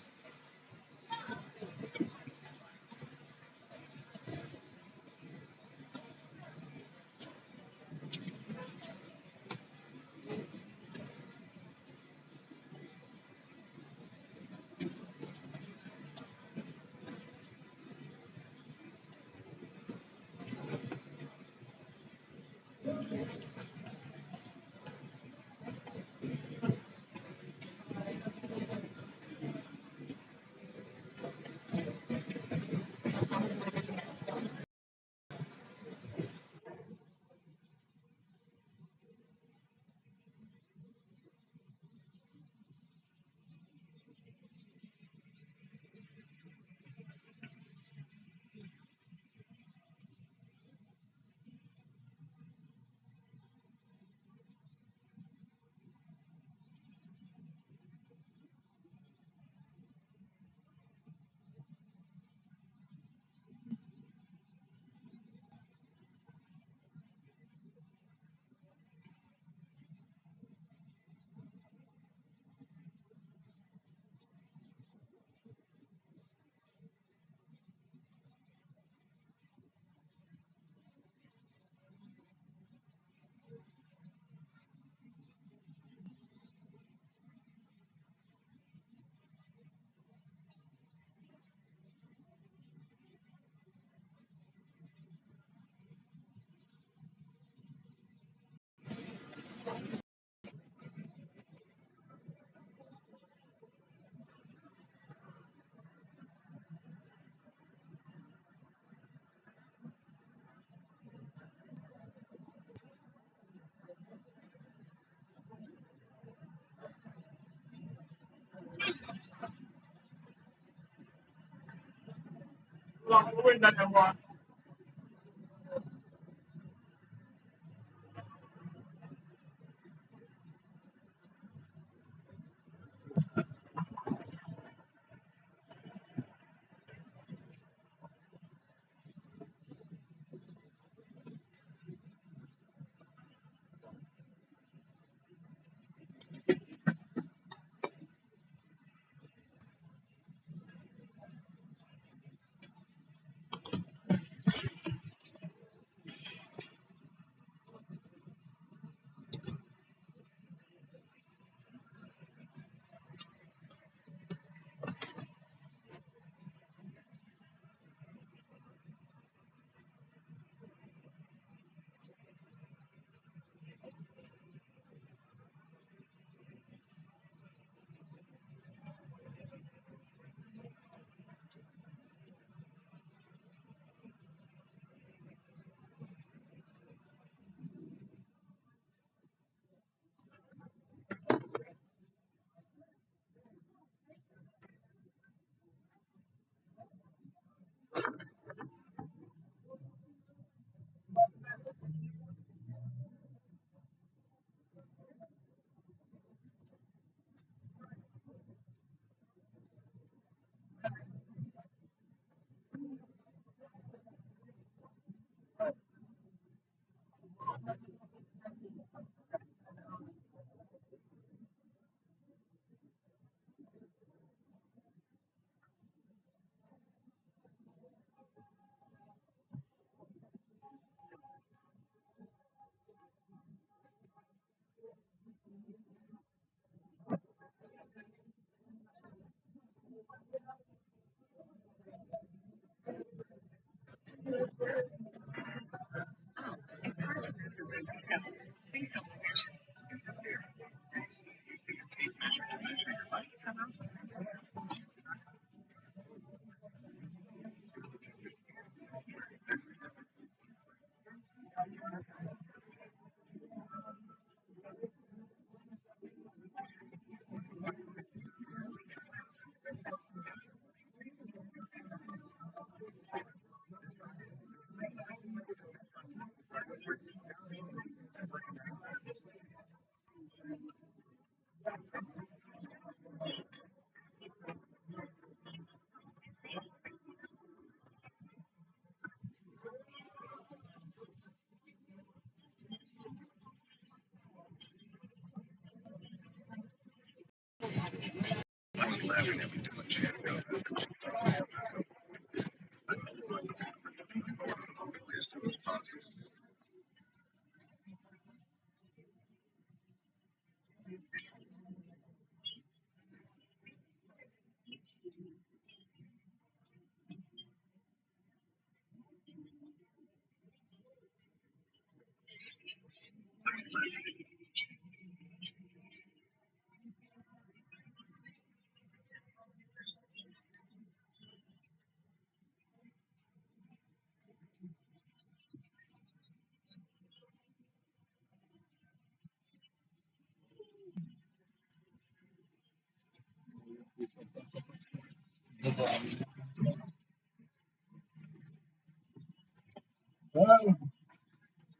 S3: Well,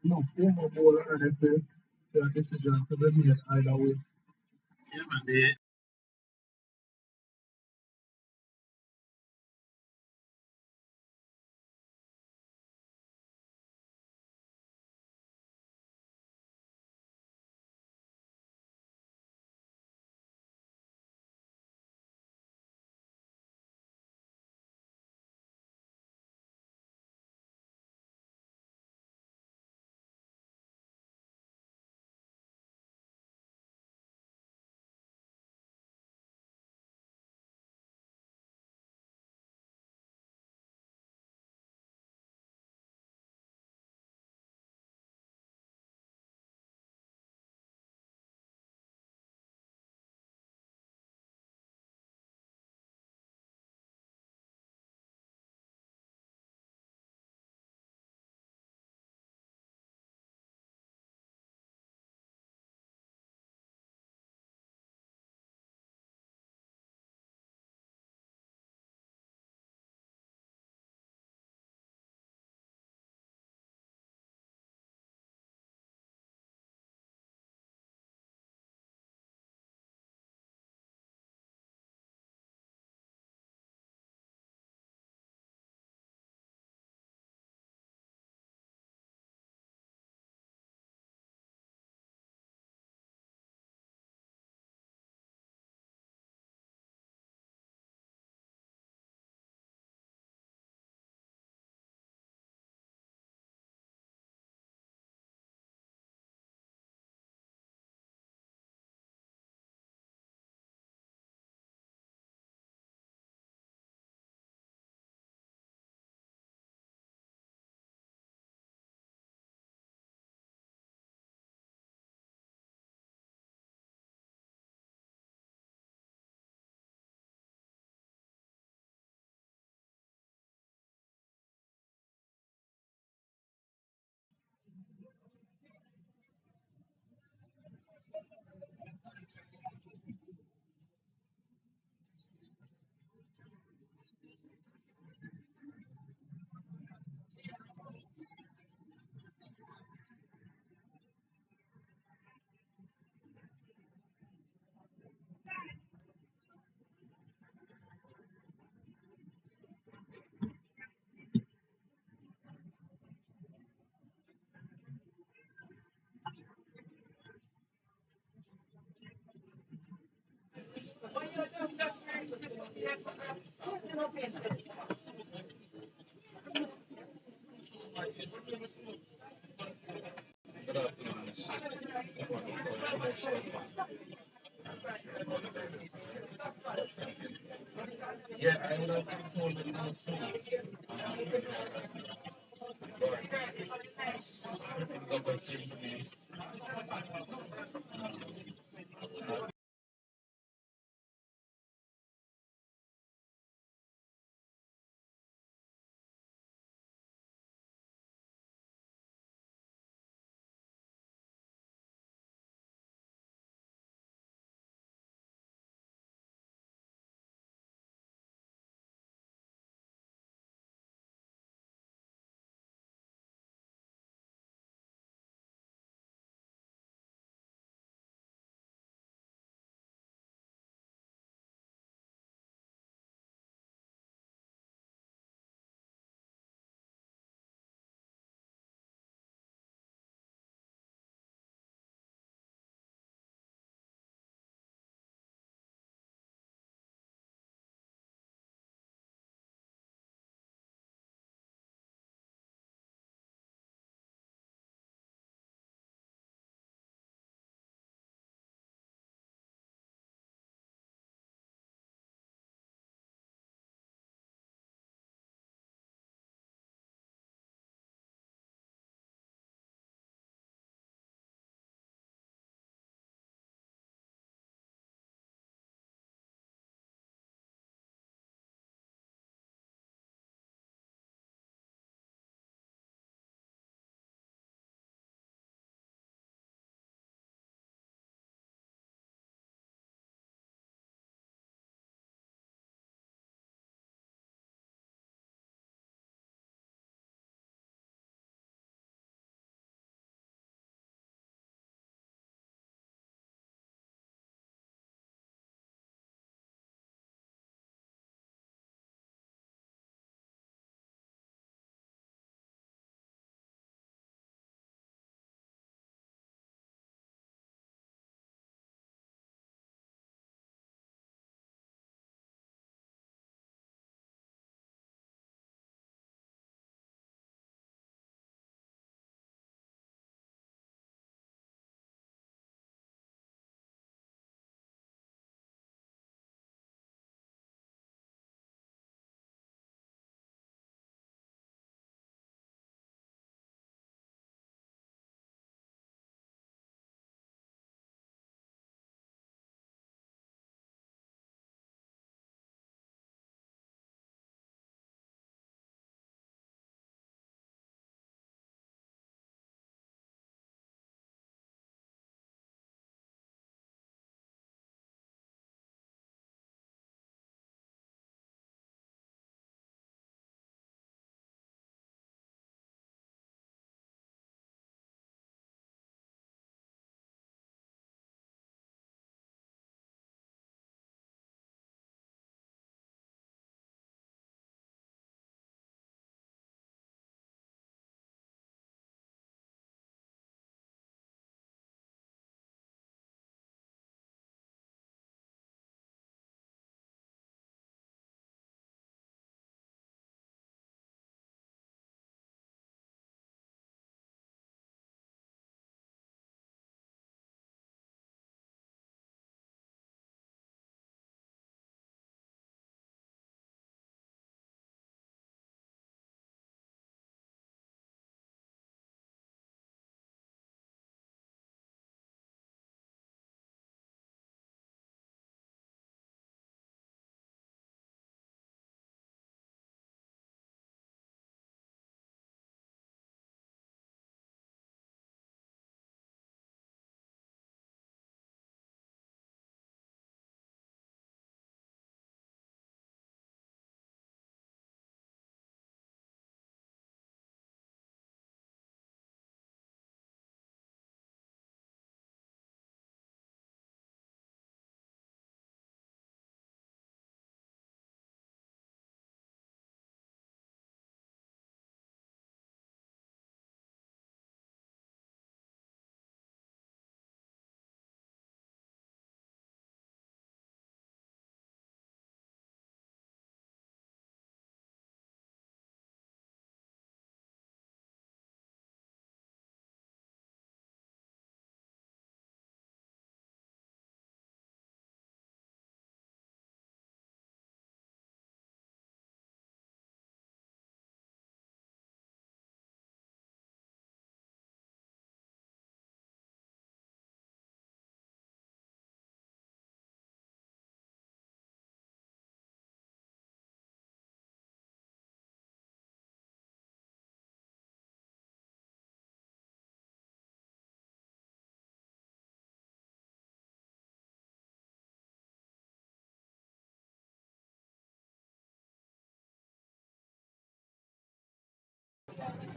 S3: no, former bowler NFL, their decision to be made either way.
S2: Yeah, man. The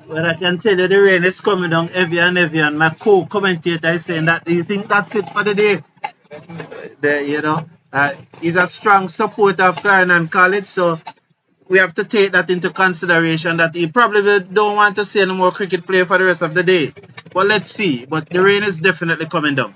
S2: Well, I can tell you the rain is coming down heavy and heavy, and my co-commentator is saying that. Do you think that's it for the day? You know, he's a strong supporter of Clarendon College, so we have to take that into consideration. That he probably don't want to see any more cricket play for the rest of the day. But let's see. But the rain is definitely coming down.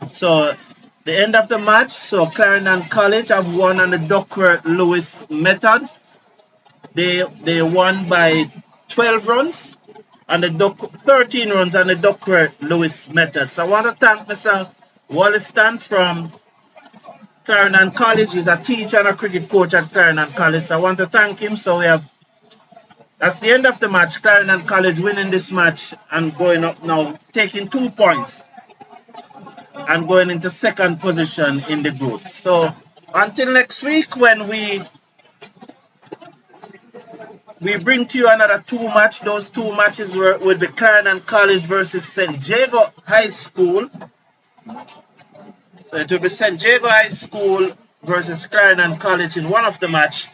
S2: So the end of the match, so Clarendon College have won on the Duckworth-Lewis method. They won by 12 runs and 13 runs on the Duckworth-Lewis method. So I want to thank Mr. Wollaston from Clarendon College. He's a teacher and a cricket coach at Clarendon College. So I want to thank him. So that's the end of the match. Clarendon College winning this match and going up now, taking 2 points and going into second position in the group. So until next week when we bring to you another 2 match. Those 2 matches will be Clarendon College versus St. Jago High School. So it will be St. Jago High School versus Clarendon College in one of the match.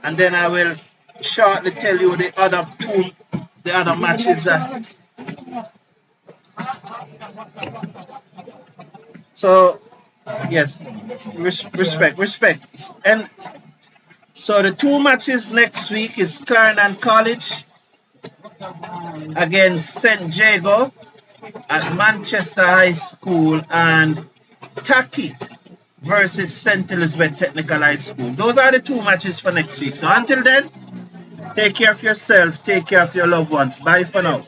S2: And then I will shortly tell you the other matches. So yes, respect. And so the 2 matches next week is Clarendon College against St. Jago at Manchester High School and Taki versus St. Elizabeth Technical High School. Those are the 2 matches for next week. So until then, take care of yourself, take care of your loved ones. Bye for now.